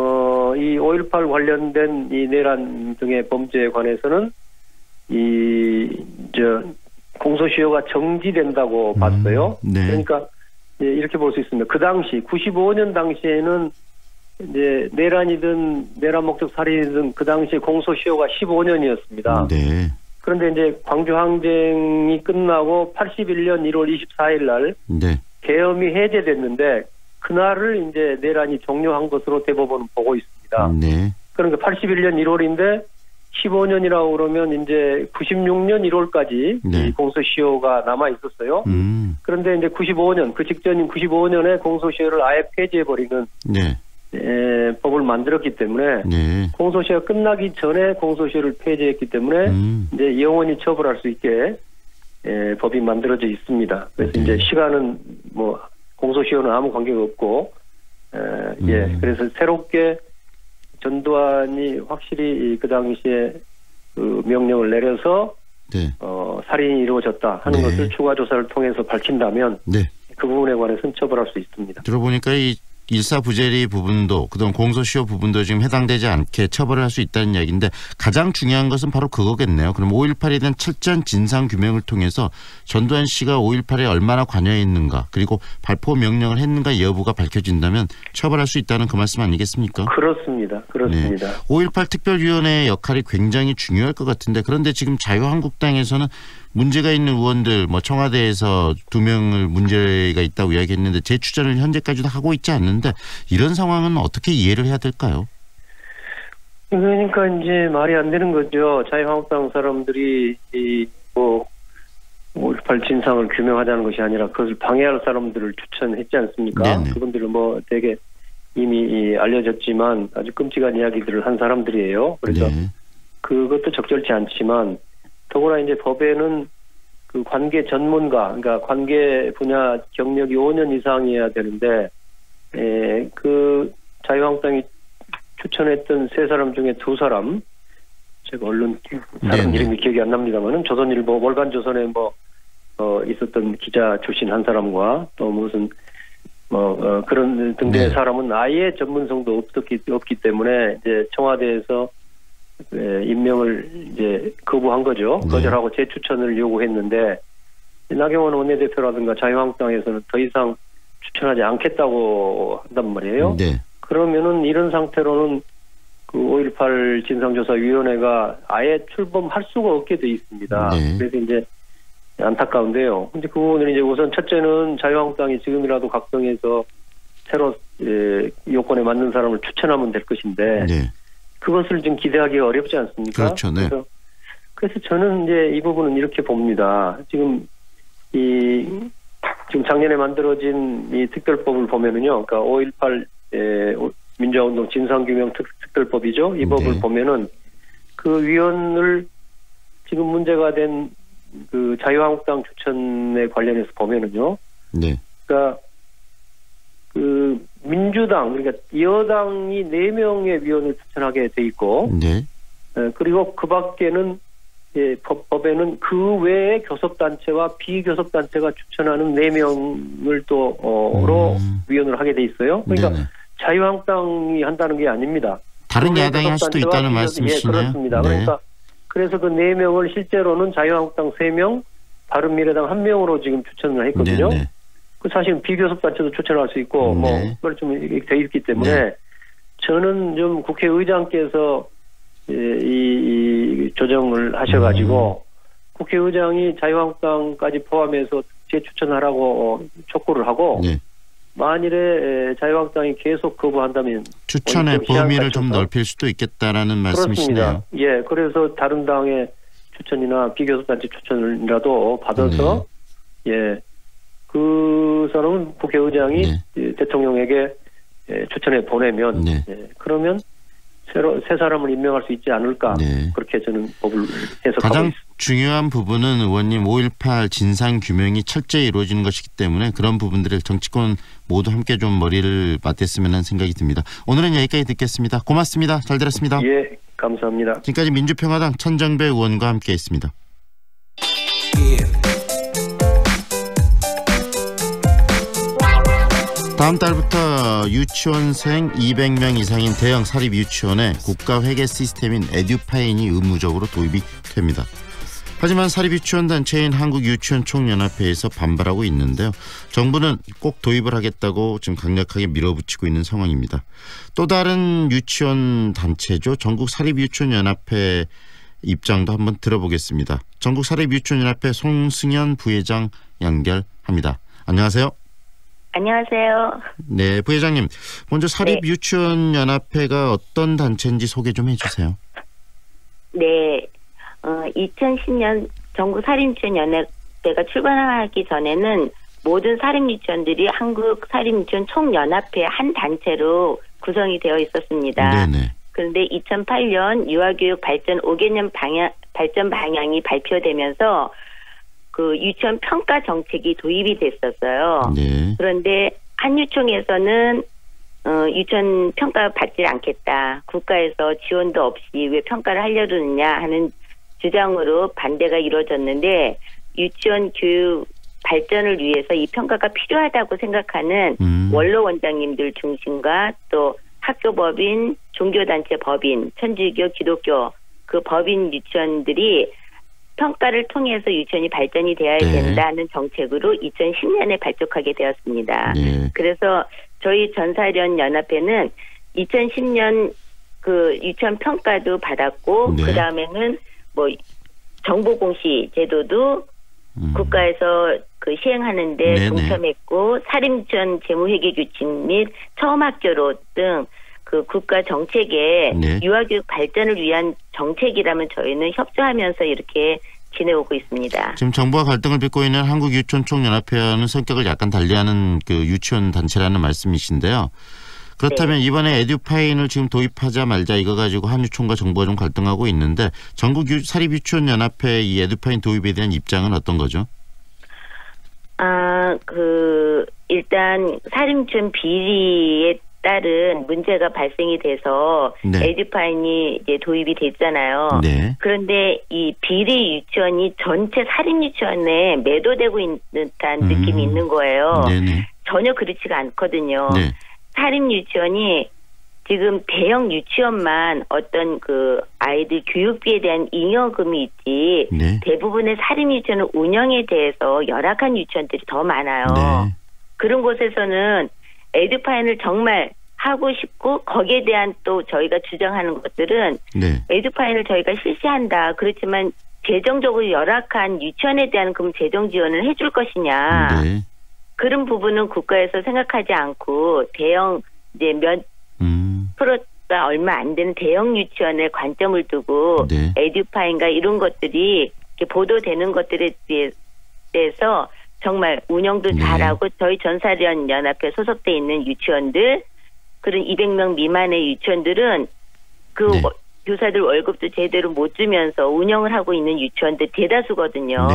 5.18 관련된 이 내란 등의 범죄에 관해서는 공소시효가 정지된다고 봤어요. 네. 그러니까 이렇게 볼 수 있습니다. 그 당시 95년 당시에는 이제 내란이든 내란 목적 살인이든 그 당시 공소시효가 15년이었습니다. 네. 그런데 이제 광주 항쟁이 끝나고 81년 1월 24일 날 계엄이 해제됐는데 그날을 이제 내란이 종료한 것으로 대법원은 보고 있습니다. 네. 그러니까 81년 1월인데 15년이라고 그러면 이제 96년 1월까지 이 공소시효가 남아 있었어요. 그런데 이제 95년 그 직전인 95년에 공소시효를 아예 폐지해버리는 법을 만들었기 때문에 공소시효가 끝나기 전에 공소시효를 폐지했기 때문에 이제 영원히 처벌할 수 있게 법이 만들어져 있습니다. 그래서 이제 시간은 뭐 공소시효는 아무 관계가 없고 예, 그래서 새롭게 전두환이 확실히 그 당시에 그 명령을 내려서 네. 살인이 이루어졌다 하는 네. 것을 추가 조사를 통해서 밝힌다면 네. 그 부분에 관해서는 처벌할 수 있습니다. 들어보니까 이 일사부재리 부분도 그다음 공소시효 부분도 지금 해당되지 않게 처벌을 할 수 있다는 이야기인데 가장 중요한 것은 바로 그거겠네요. 그럼 5.18에 대한 철저한 진상규명을 통해서 전두환 씨가 5.18에 얼마나 관여했는가 그리고 발포 명령을 했는가 여부가 밝혀진다면 처벌할 수 있다는 그 말씀 아니겠습니까? 그렇습니다. 그렇습니다. 네. 5.18 특별위원회의 역할이 굉장히 중요할 것 같은데 그런데 지금 자유한국당에서는 문제가 있는 의원들 청와대에서 2명을 문제가 있다고 이야기했는데 재추천을 현재까지도 하고 있지 않는데 이런 상황은 어떻게 이해를 해야 될까요? 그러니까 이제 말이 안 되는 거죠. 자유한국당 사람들이 5.18 진상을 규명하자는 것이 아니라 그것을 방해할 사람들을 추천했지 않습니까? 네네. 그분들은 되게 이미 알려졌지만 아주 끔찍한 이야기들을 한 사람들이에요. 그래서 네. 그것도 적절치 않지만 더구나 이제 법에는 그 관계 전문가, 그러니까 관계 분야 경력이 5년 이상이어야 되는데, 그 자유한국당이 추천했던 3사람 중에 2사람, 제가 언론 사람 이름이 기억이 안 납니다만은 조선일보, 월간조선에 있었던 기자 출신 한 사람과 또 무슨 그런 등등의 사람은 아예 전문성도 없기 때문에 이제 청와대에서 임명을 이제 거부한 거죠. 거절하고 재추천을 요구했는데 나경원 원내대표라든가 자유한국당에서는 더 이상 추천하지 않겠다고 한단 말이에요. 네. 그러면은 이런 상태로는 그 5.18 진상조사위원회가 아예 출범할 수가 없게 돼 있습니다. 네. 그래서 이제 안타까운데요. 근데 그 부분은 이제 우선 첫째는 자유한국당이 지금이라도 각성해서 새로 요건에 맞는 사람을 추천하면 될 것인데. 네. 그것을 좀 기대하기가 어렵지 않습니까? 그렇죠. 네. 그래서 저는 이제 이 부분은 이렇게 봅니다. 지금 작년에 만들어진 이 특별법을 보면은요, 그러니까 5.18 민주화운동 진상규명 특별법이죠. 이 법을 보면은 그 위원을 지금 문제가 된 그 자유한국당 추천에 관련해서 보면은요. 네. 그러니까 그 민주당 그러니까 여당이 4명의 위원을 추천하게 돼 있고, 네. 그리고 그 밖에는 법에는 그 외에 교섭단체와 비교섭단체가 추천하는 4명을 또 위원을 하게 돼 있어요. 그러니까 네네. 자유한국당이 한다는 게 아닙니다. 다른 야당이 할 수도 있다는 말씀이시네요. 예, 그렇습니다. 네. 그러니까 그래서 그 4명을 실제로는 자유한국당 3명, 바른미래당 1명으로 지금 추천을 했거든요. 네네. 그 사실 비교섭단체도 추천할 수 있고 그걸 좀 돼 있기 때문에 저는 좀 국회의장께서 이 조정을 하셔가지고 국회의장이 자유한국당까지 포함해서 재추천하라고 촉구를 하고 만일에 자유한국당이 계속 거부한다면 추천의 범위를 좀 넓힐 수도 있겠다라는 말씀이시네요. 예, 그래서 다른 당의 추천이나 비교섭단체 추천이라도 받아서 그 사람은 국회의장이 대통령에게 추천해 보내면 그러면 새 사람을 임명할 수 있지 않을까 그렇게 저는 법을 해석하고 가장 있습니다. 중요한 부분은 의원님 5.18 진상규명이 철저히 이루어지는 것이기 때문에 그런 부분들을 정치권 모두 함께 좀 머리를 맞댔으면 하는 생각이 듭니다. 오늘은 여기까지 듣겠습니다. 고맙습니다. 잘 들었습니다. 예, 감사합니다. 지금까지 민주평화당 천정배 의원과 함께했습니다. 다음 달부터 유치원생 200명 이상인 대형 사립 유치원에 국가회계 시스템인 에듀파인이 의무적으로 도입이 됩니다. 하지만 사립유치원 단체인 한국유치원총연합회에서 반발하고 있는데요. 정부는 꼭 도입을 하겠다고 지금 강력하게 밀어붙이고 있는 상황입니다. 또 다른 유치원 단체죠. 전국사립유치원연합회 입장도 한번 들어보겠습니다. 전국사립유치원연합회 송승현 부회장 연결합니다. 안녕하세요. 안녕하세요. 네, 부회장님. 먼저 사립유치원연합회가 어떤 단체인지 소개 좀 해주세요. 네. 2010년 전국 사립유치원연합회가 출범하기 전에는 모든 사립유치원들이 한국사립유치원 총연합회 한 단체로 구성이 되어 있었습니다. 네네. 그런데 2008년 유아교육 발전 5개년 발전 방향이 발표되면서 그 유치원 평가 정책이 도입이 됐었어요. 네. 그런데 한유총에서는 유치원 평가 받지 않겠다. 국가에서 지원도 없이 왜 평가를 하려느냐 하는 주장으로 반대가 이루어졌는데 유치원 교육 발전을 위해서 이 평가가 필요하다고 생각하는 원로 원장님들 중심과 또 학교법인, 종교단체 법인, 천주교, 기독교 그 법인 유치원들이 평가를 통해서 유치원이 발전이 되어야 된다는 정책으로 2010년에 발족하게 되었습니다. 그래서 저희 전사련 연합회는 2010년 그 유치원 평가도 받았고 그 다음에는 뭐 정보공시 제도도 국가에서 그 시행하는데 동참했고 사립유치원 재무회계 규칙 및 처음학교로 등 그 국가 정책에 유아교육 발전을 위한 정책이라면 저희는 협조하면서 이렇게 지내오고 있습니다. 지금 정부와 갈등을 빚고 있는 한국유치원총연합회와는 성격을 약간 달리하는 그 유치원 단체라는 말씀이신데요. 그렇다면 이번에 에듀파인을 지금 도입하자 말자 이거 가지고 한유총과 정부가 좀 갈등하고 있는데 전국 사립유치원연합회 이 에듀파인 도입에 대한 입장은 어떤 거죠? 일단 사립유치원 비리에 따른 문제가 발생이 돼서 에듀파인이 이제 도입이 됐잖아요. 그런데 이 비리 유치원이 전체 사립 유치원에 매도되고 있는 듯한 느낌이 있는 거예요. 전혀 그렇지가 않거든요. 사립 유치원이 지금 대형 유치원만 어떤 그 아이들 교육비에 대한 잉여금이 있지 대부분의 사립 유치원은 운영에 대해서 열악한 유치원들이 더 많아요. 그런 곳에서는 에듀파인을 정말 하고 싶고 거기에 대한 또 저희가 주장하는 것들은 에듀파인을 저희가 실시한다. 그렇지만 재정적으로 열악한 유치원에 대한 그럼 재정 지원을 해줄 것이냐. 그런 부분은 국가에서 생각하지 않고 대형 이제 몇 프로가 얼마 안 되는 대형 유치원에 관점을 두고 에듀파인과 이런 것들이 이렇게 보도되는 것들에 대해서 정말 운영도 잘하고 저희 전사련 연합회 소속돼 있는 유치원들 그런 200명 미만의 유치원들은 그 교사들 월급도 제대로 못 주면서 운영을 하고 있는 유치원들 대다수거든요.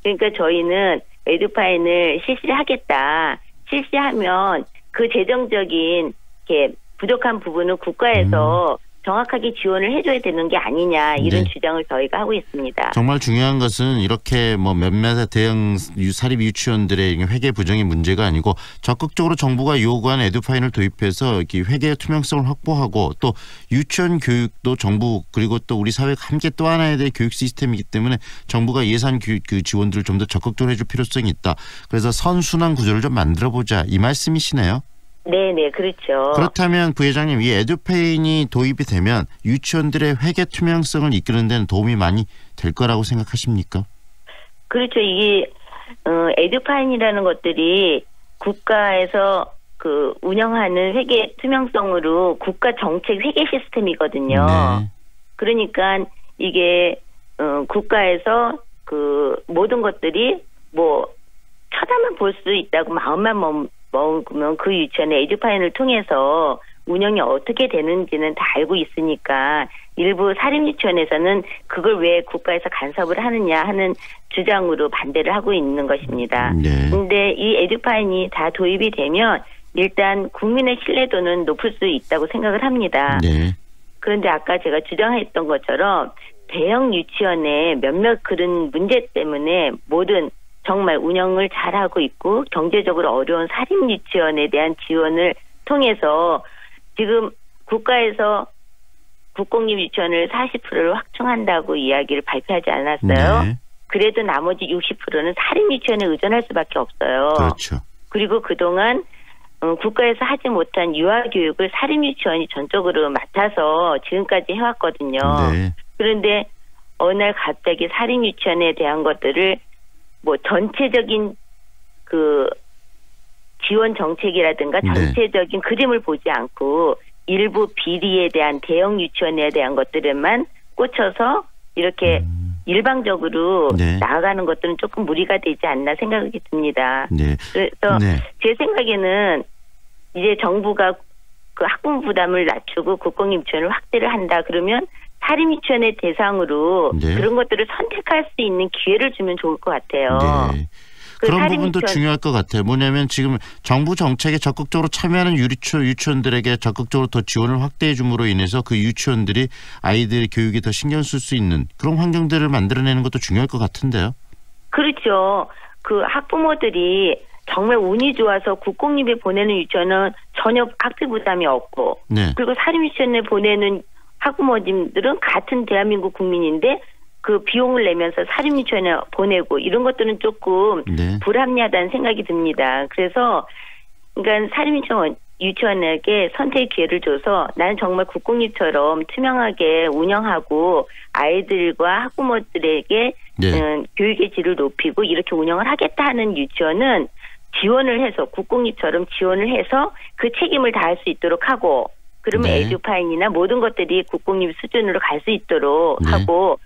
그러니까 저희는 에듀파인을 실시하겠다. 실시하면 그 재정적인 이렇게 부족한 부분은 국가에서 정확하게 지원을 해줘야 되는 게 아니냐 이런 주장을 저희가 하고 있습니다. 정말 중요한 것은 이렇게 뭐 몇몇의 대형 사립 유치원들의 회계 부정의 문제가 아니고 적극적으로 정부가 요구한 에듀파인을 도입해서 회계 투명성을 확보하고 또 유치원 교육도 정부 그리고 또 우리 사회가 함께 또 하나의 교육 시스템이기 때문에 정부가 예산 그 지원들을 좀 더 적극적으로 해줄 필요성이 있다. 그래서 선순환 구조를 좀 만들어보자 이 말씀이시네요. 네네, 그렇죠. 그렇다면 부회장님, 이 에듀페인이 도입이 되면 유치원들의 회계 투명성을 이끄는 데는 도움이 많이 될 거라고 생각하십니까? 그렇죠. 이게 에듀파인이라는 것들이 국가에서 그 운영하는 회계 투명성으로 국가 정책 회계 시스템이거든요. 그러니까 이게 국가에서 그 모든 것들이 뭐 쳐다만 볼 수 있다고 마음만 먹으면 그 유치원의 에듀파인을 통해서 운영이 어떻게 되는지는 다 알고 있으니까 일부 사립유치원에서는 그걸 왜 국가에서 간섭을 하느냐 하는 주장으로 반대를 하고 있는 것입니다. 그런데 이 에듀파인이 다 도입이 되면 일단 국민의 신뢰도는 높을 수 있다고 생각을 합니다. 그런데 아까 제가 주장했던 것처럼 대형 유치원의 몇몇 그런 문제 때문에 모든 정말 운영을 잘하고 있고 경제적으로 어려운 사립 유치원에 대한 지원을 통해서 지금 국가에서 국공립 유치원을 40%를 확충한다고 이야기를 발표하지 않았어요. 그래도 나머지 60%는 사립 유치원에 의존할 수밖에 없어요. 그리고 그동안 국가에서 하지 못한 유아교육을 사립 유치원이 전적으로 맡아서 지금까지 해왔거든요. 그런데 어느 날 갑자기 사립 유치원에 대한 것들을 뭐 전체적인 그 지원 정책이라든가 전체적인 그림을 보지 않고 일부 비리에 대한 대형 유치원에 대한 것들에만 꽂혀서 이렇게 일방적으로 나아가는 것들은 조금 무리가 되지 않나 생각이 듭니다. 그래서 제 생각에는 이제 정부가 그 학부모 부담을 낮추고 국공립 유치원을 확대를 한다 그러면 사립 유치원의 대상으로 그런 것들을 선택할 수 있는 기회를 주면 좋을 것 같아요. 그런 부분도 중요할 것 같아요. 뭐냐면 지금 정부 정책에 적극적으로 참여하는 유치원들에게 적극적으로 더 지원을 확대해 줌으로 인해서 그 유치원들이 아이들 교육에 더 신경 쓸 수 있는 그런 환경들을 만들어내는 것도 중요할 것 같은데요. 그렇죠. 그 학부모들이 정말 운이 좋아서 국공립에 보내는 유치원은 전혀 학비 부담이 없고 네. 그리고 사립유치원에 보내는 학부모님들은 같은 대한민국 국민인데 그 비용을 내면서 사립유치원에 보내고 이런 것들은 조금 네. 불합리하다는 생각이 듭니다. 그래서 그러니까 유치원에게 선택의 기회를 줘서 나는 정말 국공립처럼 투명하게 운영하고 아이들과 학부모들에게 네. 교육의 질을 높이고 이렇게 운영을 하겠다 하는 유치원은 지원을 해서 국공립처럼 지원을 해서 그 책임을 다할 수 있도록 하고 그러면 네. 에듀파인이나 모든 것들이 국공립 수준으로 갈 수 있도록 네. 하고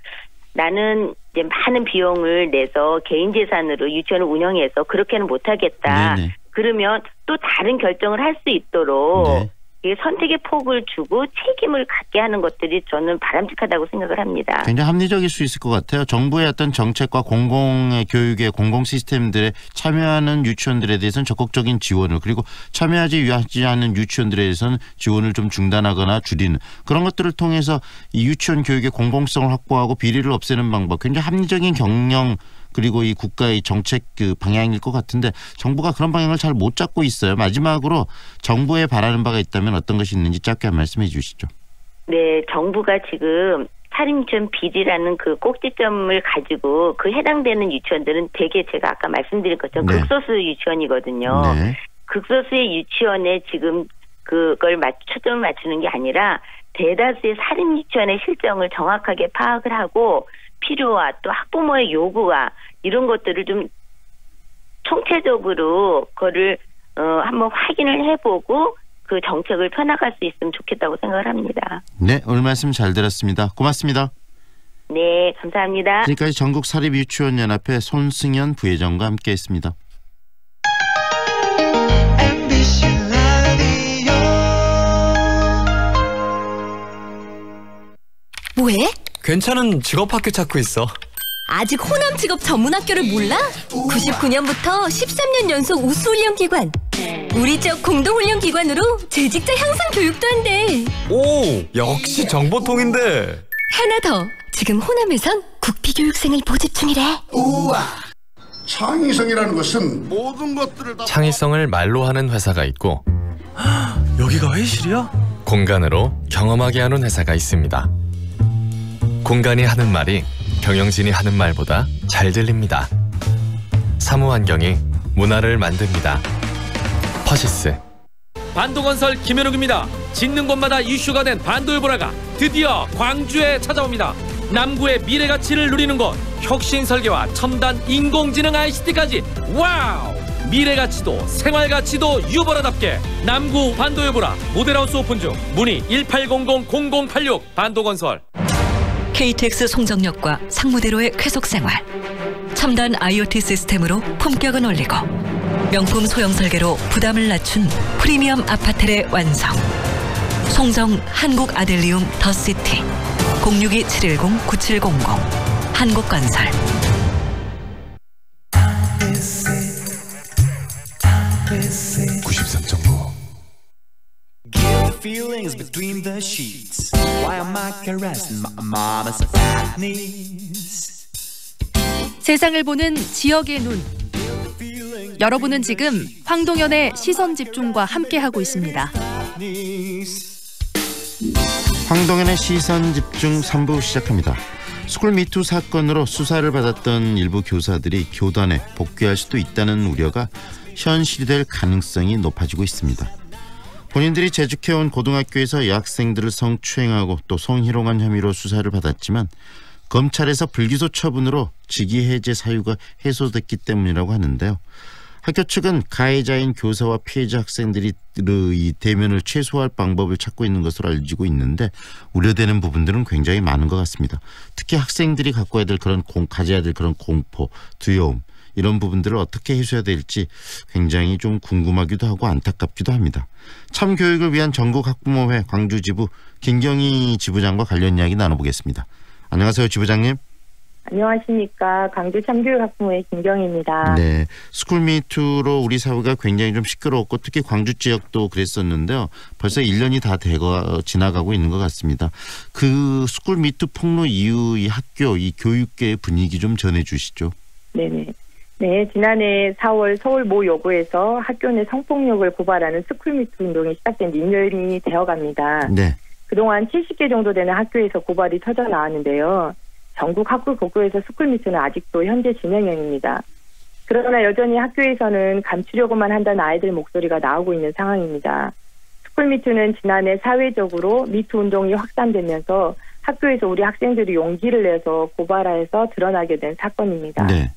나는 이제 많은 비용을 내서 개인 재산으로 유치원을 운영해서 그렇게는 못하겠다. 네네. 그러면 또 다른 결정을 할 수 있도록 네. 이게 선택의 폭을 주고 책임을 갖게 하는 것들이 저는 바람직하다고 생각을 합니다. 굉장히 합리적일 수 있을 것 같아요. 정부의 어떤 정책과 공공의 교육의 공공 시스템들에 참여하는 유치원들에 대해서는 적극적인 지원을 그리고 참여하지 않는 유치원들에 대해서는 지원을 좀 중단하거나 줄이는 그런 것들을 통해서 이 유치원 교육의 공공성을 확보하고 비리를 없애는 방법 굉장히 합리적인 경영 그리고 이 국가의 정책 그 방향일 것 같은데 정부가 그런 방향을 잘 못 잡고 있어요. 마지막으로 정부에 바라는 바가 있다면 어떤 것이 있는지 짧게 말씀해 주시죠. 네, 정부가 지금 사립유치원 비리라는 그 꼭지점을 가지고 그 해당되는 유치원들은 대개 제가 아까 말씀드린 것처럼 네. 극소수 유치원이거든요. 네. 극소수의 유치원에 지금 그걸 초점을 맞추는 게 아니라 대다수의 사립유치원의 실정을 정확하게 파악을 하고 필요와 또 학부모의 요구와 이런 것들을 좀 총체적으로 그거를 한번 확인을 해보고 그 정책을 펴나갈 수 있으면 좋겠다고 생각을 합니다. 네, 오늘 말씀 잘 들었습니다. 고맙습니다. 네, 감사합니다. 지금까지 전국 사립유치원연합회 손승연 부회장과 함께했습니다. 뭐해? 괜찮은 직업학교 찾고 있어. 아직 호남 직업 전문학교를 몰라? 99년부터 13년 연속 우수훈련기관. 우리 쪽 공동훈련기관으로 재직자 향상 교육도 한대. 오, 역시 정보통인데. 하나 더. 지금 호남에선 국비교육생을 모집 중이래. 우와. 창의성이라는 것은 모든 것들을 다 창의성을 말로 하는 회사가 있고 여기가 회의실이야? 공간으로 경험하게 하는 회사가 있습니다. 공간이 하는 말이 경영진이 하는 말보다 잘 들립니다. 사무환경이 문화를 만듭니다. 퍼시스. 반도건설 김현욱입니다. 짓는 곳마다 이슈가 된 반도일보라가 드디어 광주에 찾아옵니다. 남구의 미래 가치를 누리는 곳, 혁신 설계와 첨단 인공지능 ICT까지 와우! 미래 가치도 생활 가치도 유보라답게 남구 반도일보라 모델하우스 오픈 중. 문의 1800-0086 반도건설. KTX 송정역과 상무대로의 쾌속생활, 첨단 IoT 시스템으로 품격은 올리고 명품 소형 설계로 부담을 낮춘 프리미엄 아파트의 완성. 송정 한국 아델리움 더시티 062-710-9700 한국건설. Feelings between the sheets. Why am I caressing my mama's fat knees? 세상을 보는 지역의 눈. 여러분은 지금 황동현의 시선 집중과 함께하고 있습니다. 황동현의 시선 집중 3부 시작합니다. 스쿨미투 사건으로 수사를 받았던 일부 교사들이 교단에 복귀할 수도 있다는 우려가 현실이 될 가능성이 높아지고 있습니다. 본인들이 재직해온 고등학교에서 여학생들을 성추행하고 또 성희롱한 혐의로 수사를 받았지만 검찰에서 불기소 처분으로 직위 해제 사유가 해소됐기 때문이라고 하는데요. 학교 측은 가해자인 교사와 피해자 학생들이 이 대면을 최소화할 방법을 찾고 있는 것으로 알려지고 있는데 우려되는 부분들은 굉장히 많은 것 같습니다. 특히 학생들이 가져야 될 그런 공포, 두려움 이런 부분들을 어떻게 해소해야 될지 굉장히 좀 궁금하기도 하고 안타깝기도 합니다. 참교육을 위한 안녕하십니까. 광주 참교육학부모의 김경희입니다. 네, 스쿨미투로 우리 사회가 굉장히 좀 시끄러웠고 특히 광주 지역도 그랬었는데요. 벌써 1년이 다 지나가고 있는 것 같습니다. 그 스쿨미투 폭로 이후 이 학교, 이 교육계의 분위기 좀 전해주시죠. 네네. 네, 지난해 4월 서울 모 여고에서 학교 내 성폭력을 고발하는 스쿨미투 운동이 시작된 지 2년이 되어갑니다. 네. 그동안 70개 정도 되는 학교에서 고발이 터져 나왔는데요. 전국 학교 곳곳에서 스쿨미투는 아직도 현재 진행형입니다. 그러나 여전히 학교에서는 감추려고만 한다는 아이들 목소리가 나오고 있는 상황입니다. 스쿨미투는 지난해 사회적으로 미투 운동이 확산되면서 학교에서 우리 학생들이 용기를 내서 고발해서 드러나게 된 사건입니다. 네.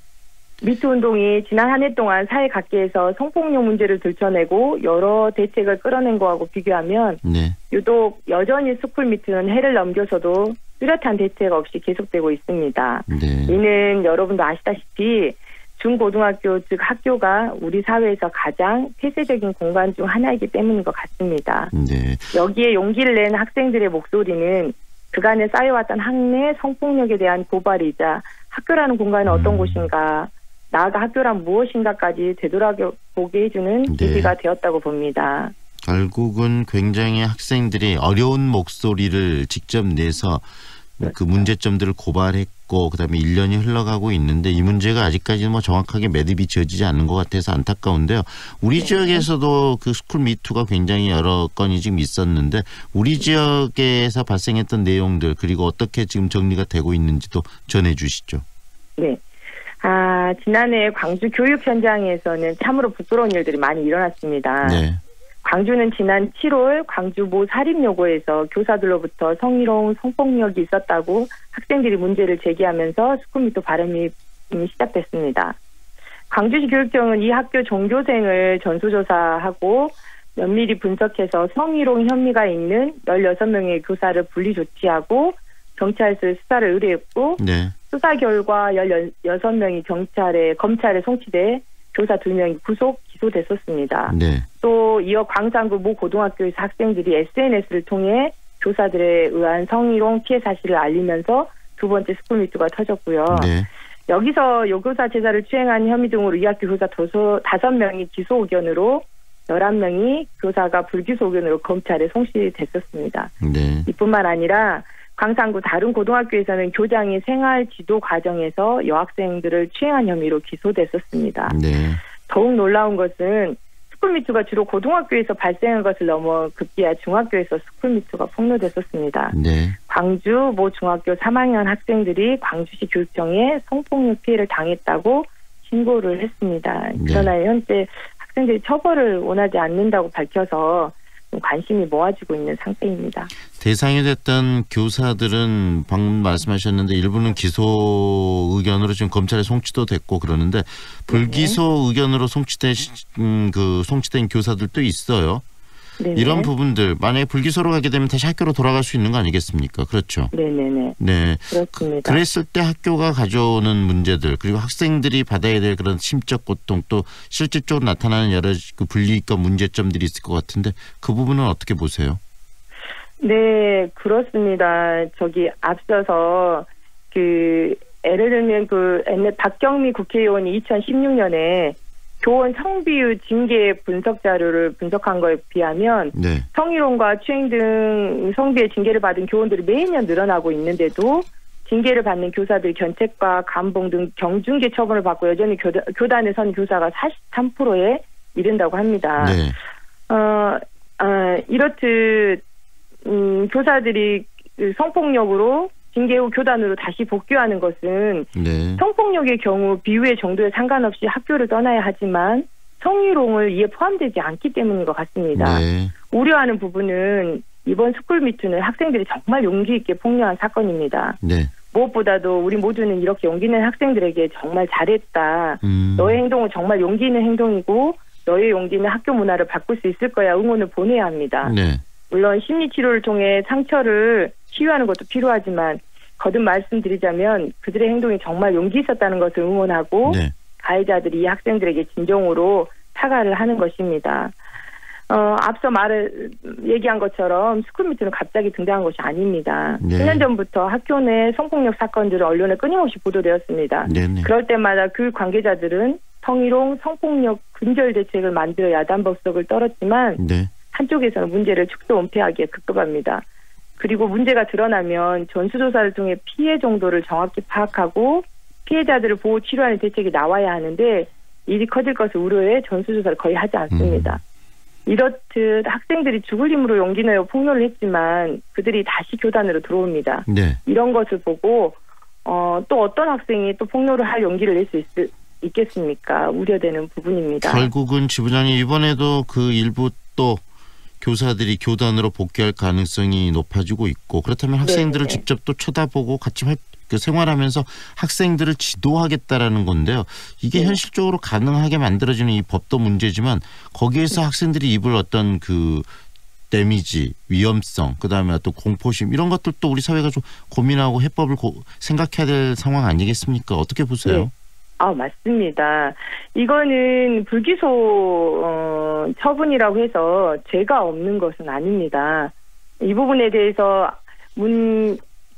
미투 운동이 지난 한 해 동안 사회 각계에서 성폭력 문제를 들춰내고 여러 대책을 끌어낸 거하고 비교하면 네. 유독 여전히 스쿨미투는 해를 넘겨서도 뚜렷한 대책 없이 계속되고 있습니다. 네. 이는 여러분도 아시다시피 중고등학교 즉 학교가 우리 사회에서 가장 폐쇄적인 공간 중 하나이기 때문인 것 같습니다. 네. 여기에 용기를 낸 학생들의 목소리는 그간에 쌓여왔던 학내 성폭력에 대한 고발이자 학교라는 공간은 어떤 곳인가, 나아가 학교란 무엇인가까지 되돌아보게 해주는 계기가 되었다고 봅니다. 결국은 굉장히 학생들이 어려운 목소리를 직접 내서 그 문제점들을 고발했고 그다음에 1년이 흘러가고 있는데 이 문제가 아직까지는 뭐 정확하게 매듭이 지어지지 않는 것 같아서 안타까운데요. 우리 지역에서도 그 스쿨 미투가 굉장히 여러 건이 지금 있었는데 우리 지역에서 발생했던 내용들 그리고 어떻게 지금 정리가 되고 있는지도 전해 주시죠. 네. 지난해 광주 교육 현장에서는 참으로 부끄러운 일들이 많이 일어났습니다. 네. 광주는 지난 7월 광주 모 사립여고에서 교사들로부터 성희롱, 성폭력이 있었다고 학생들이 문제를 제기하면서 스쿨미투 발음이 시작됐습니다. 광주시 교육청은 이 학교 종교생을 전수조사하고 면밀히 분석해서 성희롱 혐의가 있는 16명의 교사를 분리 조치하고 경찰서에 수사를 의뢰했고 네. 수사 결과 16명이 검찰에 송치돼 교사 2명이 구속 기소됐었습니다. 네. 또 이어 광산구 모 고등학교에서 학생들이 SNS를 통해 교사들에 의한 성희롱 피해 사실을 알리면서 두 번째 스쿨미투가 터졌고요. 네. 여기서 여교사 제사를 추행한 혐의 등으로 이 학교 교사 5명이 기소 의견으로 11명이 교사가 불기소 의견으로 검찰에 송치됐었습니다. 네. 이뿐만 아니라 광산구 다른 고등학교에서는 교장이 생활 지도 과정에서 여학생들을 추행한 혐의로 기소됐었습니다. 네. 더욱 놀라운 것은 스쿨미투가 주로 고등학교에서 발생한 것을 넘어 급기야 중학교에서 스쿨미투가 폭로됐었습니다. 네. 광주 모 중학교 3학년 학생들이 광주시 교육청에 성폭력 피해를 당했다고 신고를 했습니다. 그러나 현재 학생들이 처벌을 원하지 않는다고 밝혀서 관심이 모아지고 있는 상태입니다. 대상이 됐던 교사들은 방금 말씀하셨는데 일부는 기소 의견으로 지금 검찰에 송치도 됐고 그러는데 불기소 의견으로 송치된 교사들도 있어요. 네네. 이런 부분들 만약에 불기소로 가게 되면 다시 학교로 돌아갈 수 있는 거 아니겠습니까? 그렇죠. 네네네. 네. 그렇습니다. 그랬을 때 학교가 가져오는 문제들 그리고 학생들이 받아야 될 그런 심적 고통 또 실질적으로 나타나는 여러 그 불이익과 문제점들이 있을 것 같은데 그 부분은 어떻게 보세요? 네, 그렇습니다. 앞서서 예를 들면 박경미 국회의원이 2016년에 교원 성비율 징계 분석 자료를 분석한 거에 비하면 네. 성희롱과 추행 등 성비의 징계를 받은 교원들이 매년 늘어나고 있는데도 징계를 받는 교사들 견책과 감봉 등 경중계 처분을 받고 여전히 교단에 선 교사가 43%에 이른다고 합니다. 네. 이렇듯 교사들이 성폭력으로 징계 후 교단으로 다시 복귀하는 것은 네. 성폭력의 경우 비유의 정도에 상관없이 학교를 떠나야 하지만 성희롱을 이에 포함되지 않기 때문인 것 같습니다. 네. 우려하는 부분은 이번 스쿨미투는 학생들이 정말 용기 있게 폭로한 사건입니다. 네. 무엇보다도 우리 모두는 이렇게 용기 낸 학생들에게 정말 잘했다. 너의 행동은 정말 용기 있는 행동이고 너의 용기는 학교 문화를 바꿀 수 있을 거야 응원을 보내야 합니다. 네. 물론 심리치료를 통해 상처를 치유하는 것도 필요하지만 거듭 말씀드리자면 그들의 행동이 정말 용기 있었다는 것을 응원하고 네. 가해자들이 이 학생들에게 진정으로 사과를 하는 것입니다. 앞서 얘기한 것처럼 스쿨미트는 갑자기 등장한 것이 아닙니다. 네. 1년 전부터 학교 내 성폭력 사건들은 언론에 끊임없이 보도되었습니다. 네네. 그럴 때마다 교육 관계자들은 성희롱, 성폭력 근절 대책을 만들어 야단법석을 떨었지만 네. 한쪽에서는 문제를 축소 은폐하기에 급급합니다. 그리고 문제가 드러나면 전수조사를 통해 피해 정도를 정확히 파악하고 피해자들을 보호 치료하는 대책이 나와야 하는데 일이 커질 것을 우려해 전수조사를 거의 하지 않습니다. 이렇듯 학생들이 죽을 힘으로 용기 내어 폭로를 했지만 그들이 다시 교단으로 들어옵니다. 네. 이런 것을 보고 또 어떤 학생이 또 폭로를 할 용기를 낼 수 있겠습니까? 우려되는 부분입니다. 결국은 지부장님 이번에도 그 일부 또 교사들이 교단으로 복귀할 가능성이 높아지고 있고 그렇다면 학생들을 직접 또 쳐다보고 같이 생활하면서 학생들을 지도하겠다라는 건데요. 이게 현실적으로 가능하게 만들어지는 이 법도 문제지만 거기에서 학생들이 입을 어떤 그 데미지, 위험성, 그다음에 어떤 공포심 이런 것들도 우리 사회가 좀 고민하고 해법을 생각해야 될 상황 아니겠습니까? 어떻게 보세요? 네. 맞습니다. 이거는 불기소 처분이라고 해서 죄가 없는 것은 아닙니다. 이 부분에 대해서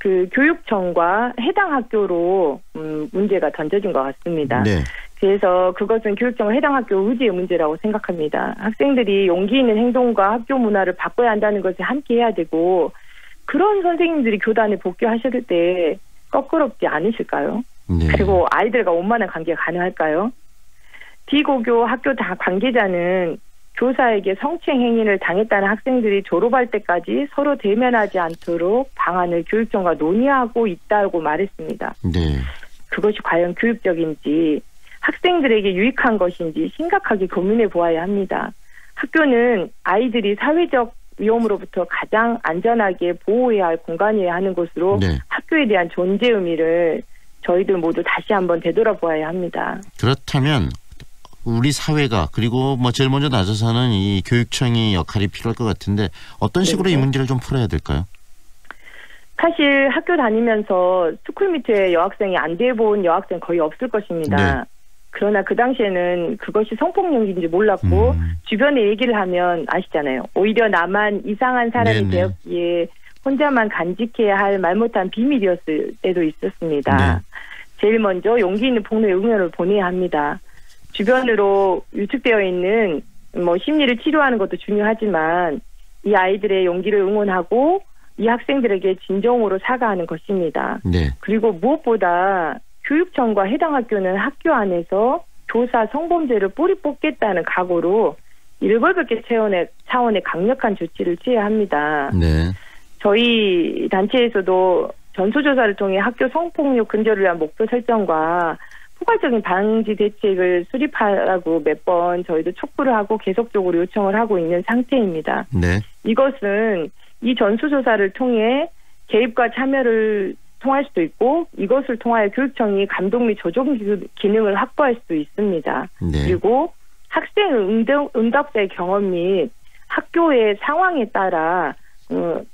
교육청과 해당 학교로 문제가 던져진 것 같습니다. 네. 그래서 그것은 교육청과 해당 학교 의지의 문제라고 생각합니다. 학생들이 용기 있는 행동과 학교 문화를 바꿔야 한다는 것을 함께 해야 되고 그런 선생님들이 교단에 복귀하실 때 껄끄럽지 않으실까요? 네. 그리고 아이들과 원만한 관계가 가능할까요? D고교 학교 관계자는 교사에게 성추행 행위를 당했다는 학생들이 졸업할 때까지 서로 대면하지 않도록 방안을 교육청과 논의하고 있다고 말했습니다. 네. 그것이 과연 교육적인지 학생들에게 유익한 것인지 심각하게 고민해 보아야 합니다. 학교는 아이들이 사회적 위험으로부터 가장 안전하게 보호해야 할 공간이어야 하는 곳으로 학교에 대한 존재 의미를 저희들 모두 다시 한번 되돌아보아야 합니다. 그렇다면 우리 사회가 그리고 제일 먼저 나서서는 이 교육청의 역할이 필요할 것 같은데 어떤 식으로 이 문제를 좀 풀어야 될까요? 사실 학교 다니면서 스쿨미트에 여학생이 안 돼본 여학생 거의 없을 것입니다. 네. 그러나 그 당시에는 그것이 성폭력인지 몰랐고 주변에 얘기를 하면 아시잖아요. 오히려 나만 이상한 사람이 되었기에 혼자만 간직해야 할 말 못한 비밀이었을 때도 있었습니다. 네. 제일 먼저 용기 있는 폭로의 응원을 보내야 합니다. 주변으로 유축되어 있는 심리를 치료하는 것도 중요하지만 이 아이들의 용기를 응원하고 이 학생들에게 진정으로 사과하는 것입니다. 네. 그리고 무엇보다 교육청과 해당 학교는 학교 안에서 교사 성범죄를 뿌리 뽑겠다는 각오로 일벌백계 차원의 강력한 조치를 취해야 합니다. 네. 저희 단체에서도 전수조사를 통해 학교 성폭력 근절을 위한 목표 설정과 포괄적인 방지 대책을 수립하라고 몇 번 저희도 촉구를 하고 계속적으로 요청을 하고 있는 상태입니다. 네. 이것은 이 전수조사를 통해 개입과 참여를 통할 수도 있고 이것을 통하여 교육청이 감독 및 조정 기능을 확보할 수도 있습니다. 네. 그리고 학생 응답자의 경험 및 학교의 상황에 따라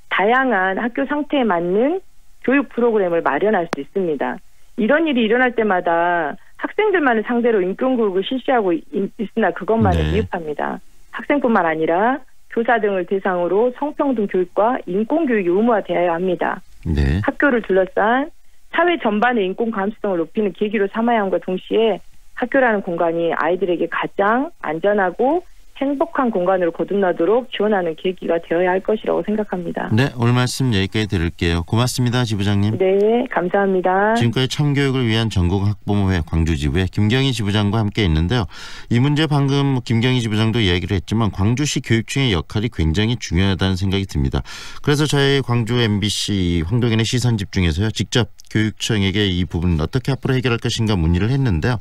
다양한 학교 상태에 맞는 교육 프로그램을 마련할 수 있습니다. 이런 일이 일어날 때마다 학생들만을 상대로 인권교육을 실시하고 있으나 그것만은 미흡합니다. 학생뿐만 아니라 교사 등을 대상으로 성평등 교육과 인권교육이 의무화되어야 합니다. 네. 학교를 둘러싼 사회 전반의 인권 감수성을 높이는 계기로 삼아야 함과 동시에 학교라는 공간이 아이들에게 가장 안전하고 행복한 공간으로 거듭나도록 지원하는 계기가 되어야 할 것이라고 생각합니다. 네, 오늘 말씀 여기까지 들을게요. 고맙습니다, 지부장님. 네, 감사합니다. 지금까지 참교육을 위한 전국학부모회 광주지부의 김경희 지부장과 함께 했는데요. 이 문제 방금 김경희 지부장도 이야기를 했지만 광주시 교육청의 역할이 굉장히 중요하다는 생각이 듭니다. 그래서 저희 광주 MBC 황동현의 시선집중에서요. 직접 교육청에게 이 부분을 어떻게 앞으로 해결할 것인가 문의를 했는데요.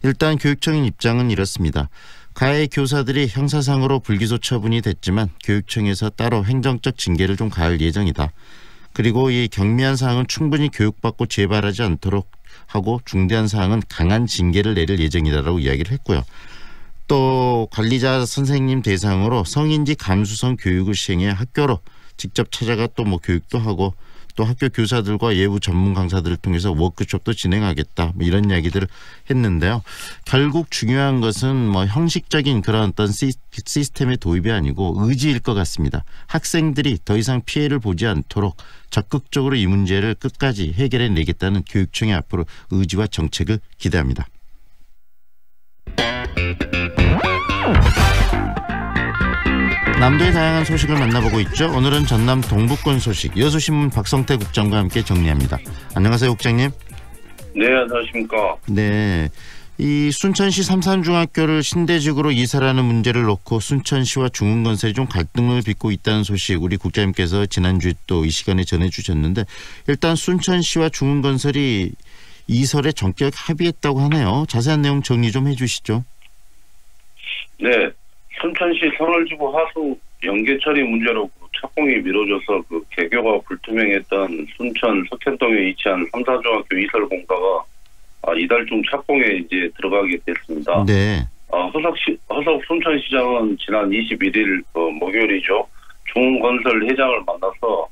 일단 교육청의 입장은 이렇습니다. 가해 교사들이 형사상으로 불기소 처분이 됐지만 교육청에서 따로 행정적 징계를 좀 가할 예정이다. 그리고 이 경미한 사항은 충분히 교육받고 재발하지 않도록 하고 중대한 사항은 강한 징계를 내릴 예정이다라고 이야기를 했고요. 또 관리자 선생님 대상으로 성인지 감수성 교육을 시행해 학교로 직접 찾아가 또 교육도 하고 또 학교 교사들과 예우 전문 강사들을 통해서 워크숍도 진행하겠다 뭐 이런 이야기들을 했는데요. 결국 중요한 것은 뭐 형식적인 그런 어떤 시스템의 도입이 아니고 의지일 것 같습니다. 학생들이 더 이상 피해를 보지 않도록 적극적으로 이 문제를 끝까지 해결해내겠다는 교육청의 앞으로 의지와 정책을 기대합니다. 남도의 다양한 소식을 만나보고 있죠. 오늘은 전남 동북권 소식 여수신문 박성태 국장과 함께 정리합니다. 안녕하세요, 국장님. 네, 안녕하십니까. 네, 이 순천시 삼산중학교를 신대직으로 이사라는 문제를 놓고 순천시와 중흥건설이 좀 갈등을 빚고 있다는 소식 우리 국장님께서 지난주에 또 이 시간에 전해주셨는데 일단 순천시와 중흥건설이 이설에 전격 합의했다고 하네요. 자세한 내용 정리 좀 해주시죠. 네, 순천시 선월지구 하수 연계 처리 문제로 착공이 미뤄져서 개교가 불투명했던 순천 석현동에 위치한 삼산중학교 이설 공사가 이달 중 착공에 이제 들어가게 됐습니다. 네. 허석 순천시장은 지난 21일 목요일이죠. 중흥건설 회장을 만나서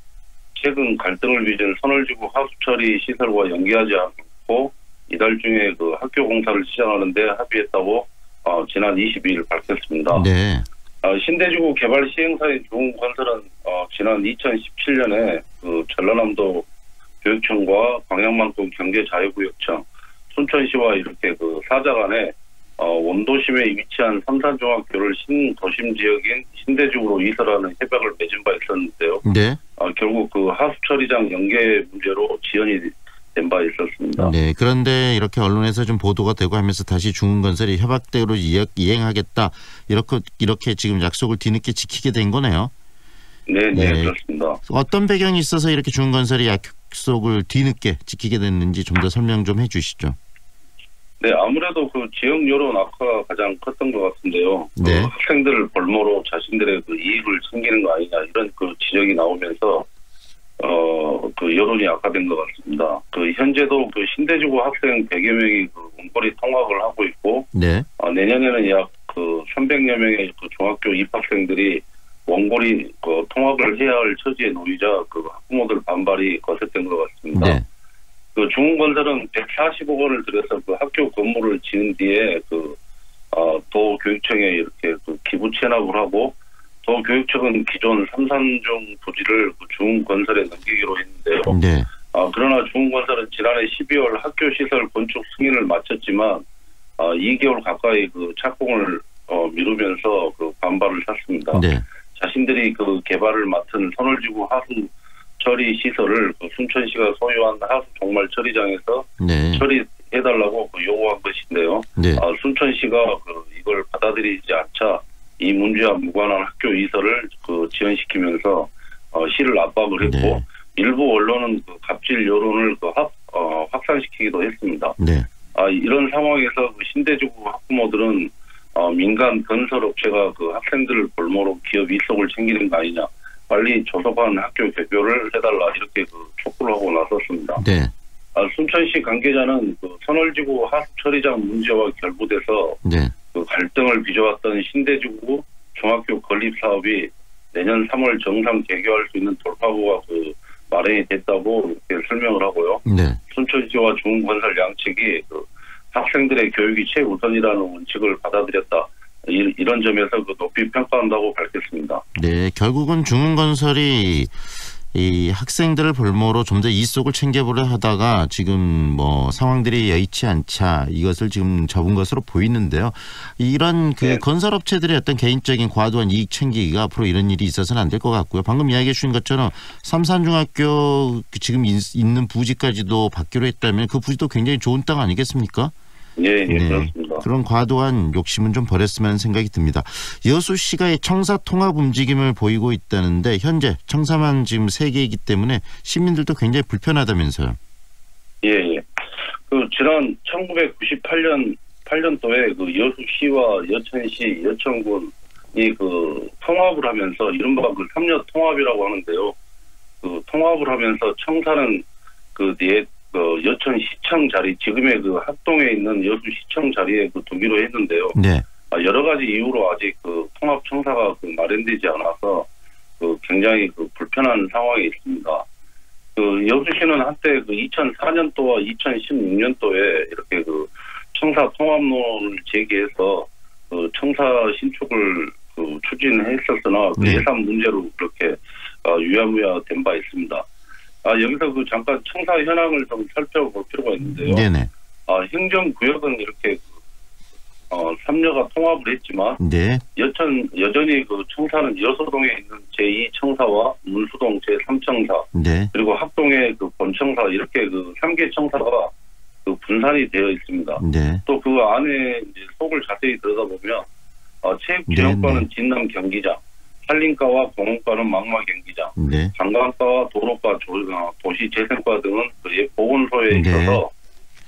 최근 갈등을 빚은 선월지구 하수처리 시설과 연계하지 않고 이달 중에 학교 공사를 시작하는데 합의했다고 지난 22일 밝혔습니다. 네. 신대지구 개발 시행사인 중흥건설은 지난 2017년에 전라남도 교육청과 광양만동 경제자유구역청, 순천시와 이렇게 사자 간에 원도심에 위치한 삼산중학교를 신도심 지역인 신대지구로 이설하는 협약을 맺은 바 있었는데요. 네. 결국 하수처리장 연계 문제로 지연이 된 바 있었습니다. 네. 그런데 이렇게 언론에서 좀 보도가 되고 하면서 다시 중흥건설이 협약대로 이행하겠다 이렇게 지금 약속을 뒤늦게 지키게 된 거네요. 네, 그렇습니다. 어떤 배경이 있어서 이렇게 중흥건설이 약속을 뒤늦게 지키게 됐는지 좀 더 설명 좀 해주시죠. 네, 아무래도 지역 여론 악화가 가장 컸던 것 같은데요. 네. 학생들을 볼모로 자신들의 이익을 챙기는 거 아니냐 이런 지적이 나오면서 여론이 악화된 것 같습니다. 현재도 신대지구 학생 100여 명이 원거리 통학을 하고 있고, 네. 내년에는 약 300여 명의 중학교 입학생들이 원거리 통학을 해야 할 처지에 놓이자 학부모들 반발이 거셌던 것 같습니다. 네. 중흥건설은 145억 원을 들여서 학교 건물을 지은 뒤에 도교육청에 이렇게 기부 체납을 하고, 도교육청은 기존 삼산중 부지를 중흥건설에 넘기기로 했는데요. 네. 그러나 중흥건설은 지난해 12월 학교시설 건축 승인을 마쳤지만 2개월 가까이 착공을 미루면서 반발을 샀습니다. 네. 자신들이 개발을 맡은 선월지구 하수 처리 시설을 순천시가 소유한 하수 종말 처리장에서 네. 처리해달라고 요구한 것인데요. 네. 순천시가 이걸 받아들이지 않자 이 문제와 무관한 학교 이설을 지연시키면서 시를 압박을 했고, 네. 일부 언론은 갑질 여론을 확산시키기도 했습니다. 네. 이런 상황에서 신대지구 학부모들은 민간 건설업체가 학생들을 볼모로 기업 이속을 챙기는 거 아니냐, 빨리 조속한 학교 개교를 해달라 이렇게 촉구를 하고 나섰습니다. 네. 순천시 관계자는 선월지구 하수처리장 문제와 결부돼서 네. 갈등을 빚어왔던 신대지구 중학교 건립 사업이 내년 3월 정상 개교할 수 있는 돌파구가 마련이 됐다고 이렇게 설명을 하고요. 네. 순천시와 중흥건설 양측이 학생들의 교육이 최우선이라는 원칙을 받아들였다. 이런 점에서 높이 평가한다고 밝혔습니다. 네, 결국은 중흥건설이 이 학생들을 볼모로 좀 더 이속을 챙겨보려 하다가 지금 뭐 상황들이 여의치 않자 이것을 지금 접은 것으로 보이는데요. 이런 네. 건설업체들의 어떤 개인적인 과도한 이익 챙기기가 앞으로 이런 일이 있어서는 안 될 것 같고요. 방금 이야기해 주신 것처럼 삼산중학교 지금 있는 부지까지도 받기로 했다면 그 부지도 굉장히 좋은 땅 아니겠습니까? 네, 그렇습니다. 그런 과도한 욕심은 좀 버렸으면 하는 생각이 듭니다. 여수시가 청사 통합 움직임을 보이고 있다는데 현재 청사만 지금 3개이기 때문에 시민들도 굉장히 불편하다면서요. 예. 지난 1998년도에 여수시와 여천시, 여천군이 통합을 하면서 이른바 삼려 통합이라고 하는데요. 통합을 하면서 청사는 여천시청 자리, 지금의 합동에 있는 여수시청 자리에 두기로 했는데요. 네. 여러 가지 이유로 아직 통합청사가 마련되지 않아서 굉장히 불편한 상황이 있습니다. 그 여수시는 한때 그 2004년도와 2016년도에 이렇게 그 청사 통합론을 제기해서 그 청사 신축을 그 추진했었으나 그 예산 문제로 그렇게 유야무야 된 바 있습니다. 여기서 그 잠깐 청사 현황을 좀 살펴볼 필요가 있는데요. 네네. 행정구역은 이렇게 3녀가 통합을 했지만 네. 여전히 그 청사는 여서동에 있는 제2청사와 문수동 제3청사 네. 그리고 합동의 그 본청사 이렇게 그 3개 청사가 그 분산이 되어 있습니다. 네. 또 그 안에 이제 속을 자세히 들여다보면 체육지원과는 진남 경기장, 산림과와 공원과는 망마 경기장, 네. 관광과와 도로과, 도시재생과 등은 그 보건소에 있어서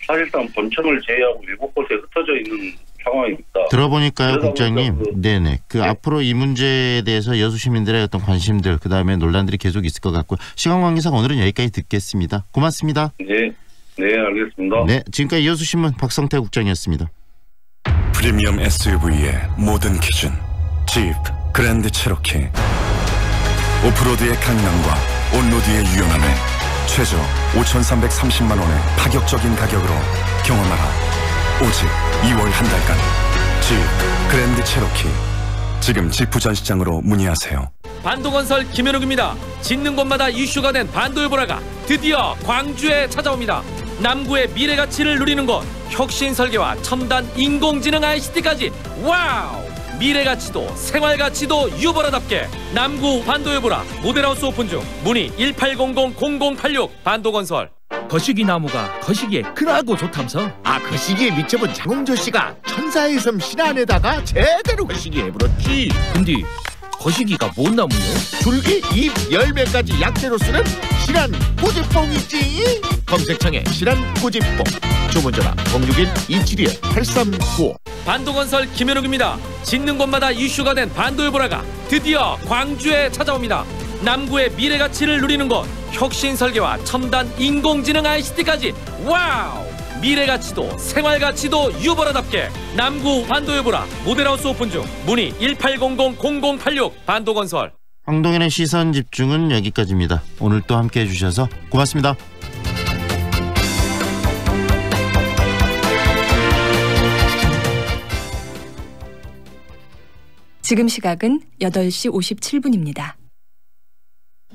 사실상 본청을 제외하고 7곳에 흩어져 있는 상황입니다. 들어보니까요, 국장님. 네네. 앞으로 이 문제에 대해서 여수 시민들의 어떤 관심들, 그 다음에 논란들이 계속 있을 것 같고, 시간 관계상 오늘은 여기까지 듣겠습니다. 고맙습니다. 네, 알겠습니다. 네, 지금까지 여수신문 박성태 국장이었습니다. 프리미엄 SUV의 모든 기준, 집 그랜드 체로키. 오프로드의 강남과 온로드의 유연함에 최저 5,330만 원의 파격적인 가격으로 경험하라. 오직 2월 한 달간 집 그랜드 체로키. 지금 지프 전시장으로 문의하세요. 반도건설 김현욱입니다. 짓는 곳마다 이슈가 된 반도요보라가 드디어 광주에 찾아옵니다. 남구의 미래 가치를 누리는 곳, 혁신 설계와 첨단 인공지능 ICT까지 와우! 미래 가치도 생활 가치도 유보라답게 남구 반도요보라 모델하우스 오픈 중. 문의 1800-0086 반도건설. 거시기 나무가 거시기에 크라고 좋다면서? 거시기에 미쳐본 장홍조 씨가 천사의 섬 신안에다가 제대로 거시기 해버렸지. 근데 거시기가 뭔 나무요? 줄기, 잎, 열매까지 약재로 쓰는 신안 꼬집뽕이지. 검색창에 신안 꼬집뽕. 주문전화 061-272-8395. 반도건설 김현욱입니다. 짓는 곳마다 이슈가 된 반도요보라가 드디어 광주에 찾아옵니다. 남구의 미래 가치를 누리는 곳, 혁신 설계와 첨단 인공지능 ICT까지 와우! 미래 가치도 생활 가치도 유보라답게 남구 반도요보라 모델하우스 오픈 중. 문의 1800-0086 반도건설. 황동현의 시선 집중은 여기까지입니다. 오늘 또 함께해 주셔서 고맙습니다. 지금 시각은 8시 57분입니다.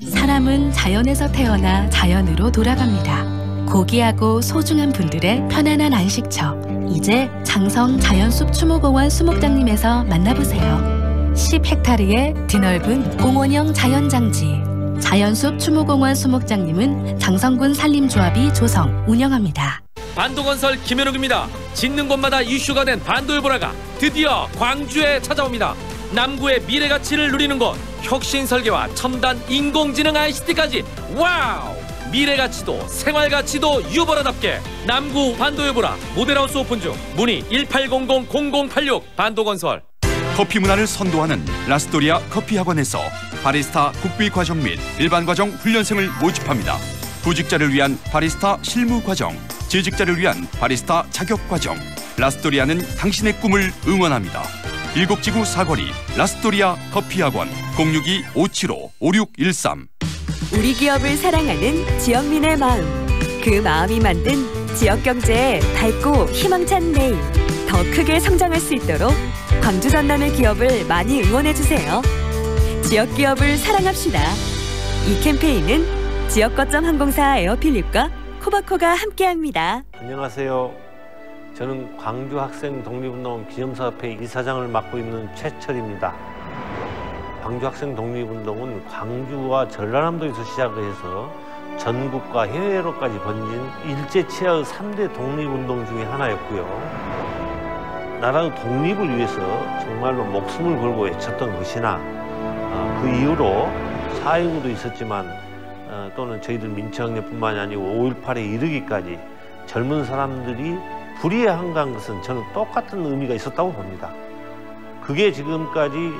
사람은 자연에서 태어나 자연으로 돌아갑니다. 고귀하고 소중한 분들의 편안한 안식처. 이제 장성 자연숲 추모공원 수목장님에서 만나보세요. 10헥타르의 드넓은 공원형 자연장지. 자연숲 추모공원 수목장님은 장성군 산림조합이 조성, 운영합니다. 반도건설 김현욱입니다. 짓는 곳마다 이슈가 된 반도요보라가 드디어 광주에 찾아옵니다. 남구의 미래 가치를 누리는 곳, 혁신 설계와 첨단 인공지능 ICT까지 와우! 미래 가치도 생활 가치도 유보라답게 남구 반도요보라 모델하우스 오픈 중. 문의 1800-0086 반도건설. 커피 문화를 선도하는 라스토리아 커피학원에서 바리스타 국비 과정 및 일반 과정 훈련생을 모집합니다. 구직자를 위한 바리스타 실무 과정, 재직자를 위한 바리스타 자격 과정. 라스토리아는 당신의 꿈을 응원합니다. 일곡지구 사거리 라스토리아 커피학원 062-575-5613. 우리 기업을 사랑하는 지역민의 마음. 그 마음이 만든 지역 경제의 밝고 희망찬 내일. 더 크게 성장할 수 있도록 광주 전남의 기업을 많이 응원해주세요. 지역 기업을 사랑합시다. 이 캠페인은 지역거점 항공사 에어필립과 코바코가 함께합니다. 안녕하세요. 저는 광주 학생 독립운동 기념사업회 이사장을 맡고 있는 최철입니다. 광주 학생 독립운동은 광주와 전라남도에서 시작해서 전국과 해외로까지 번진 일제 치하의 3대 독립운동 중에 하나였고요. 나라의 독립을 위해서 정말로 목숨을 걸고 외쳤던 것이나 그 이후로 4.19도 있었지만 또는 저희들 민주혁명뿐만이 아니고 5.18에 이르기까지 젊은 사람들이 불의에 한가한 것은 저는 똑같은 의미가 있었다고 봅니다. 그게 지금까지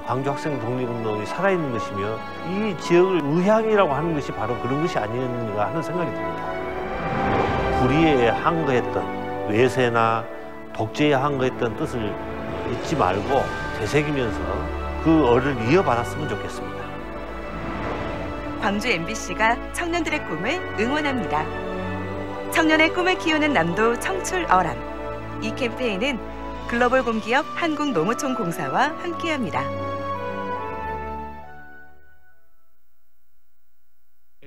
광주 학생 독립운동이 살아있는 것이며 이 지역을 의향이라고 하는 것이 바로 그런 것이 아니었는가 하는 생각이 듭니다. 불의에 항거했던 외세나 독재에 항거했던 뜻을 잊지 말고 되새기면서 그 얼을 이어받았으면 좋겠습니다. 광주 MBC가 청년들의 꿈을 응원합니다. 청년의 꿈을 키우는 남도 청출어람. 이 캠페인은 글로벌 공기업 한국농어촌공사와 함께합니다.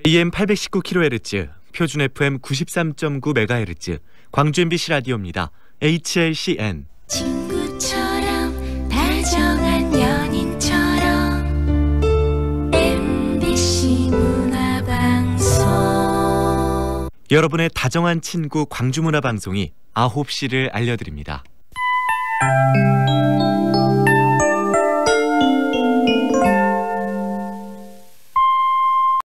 AM 819kHz, 표준 FM 93.9MHz, 광주 MBC 라디오입니다. HLCN. 친구처럼 다정한 연인처럼 MBC 문화방송. 여러분의 다정한 친구 광주문화방송이 9시를 알려드립니다.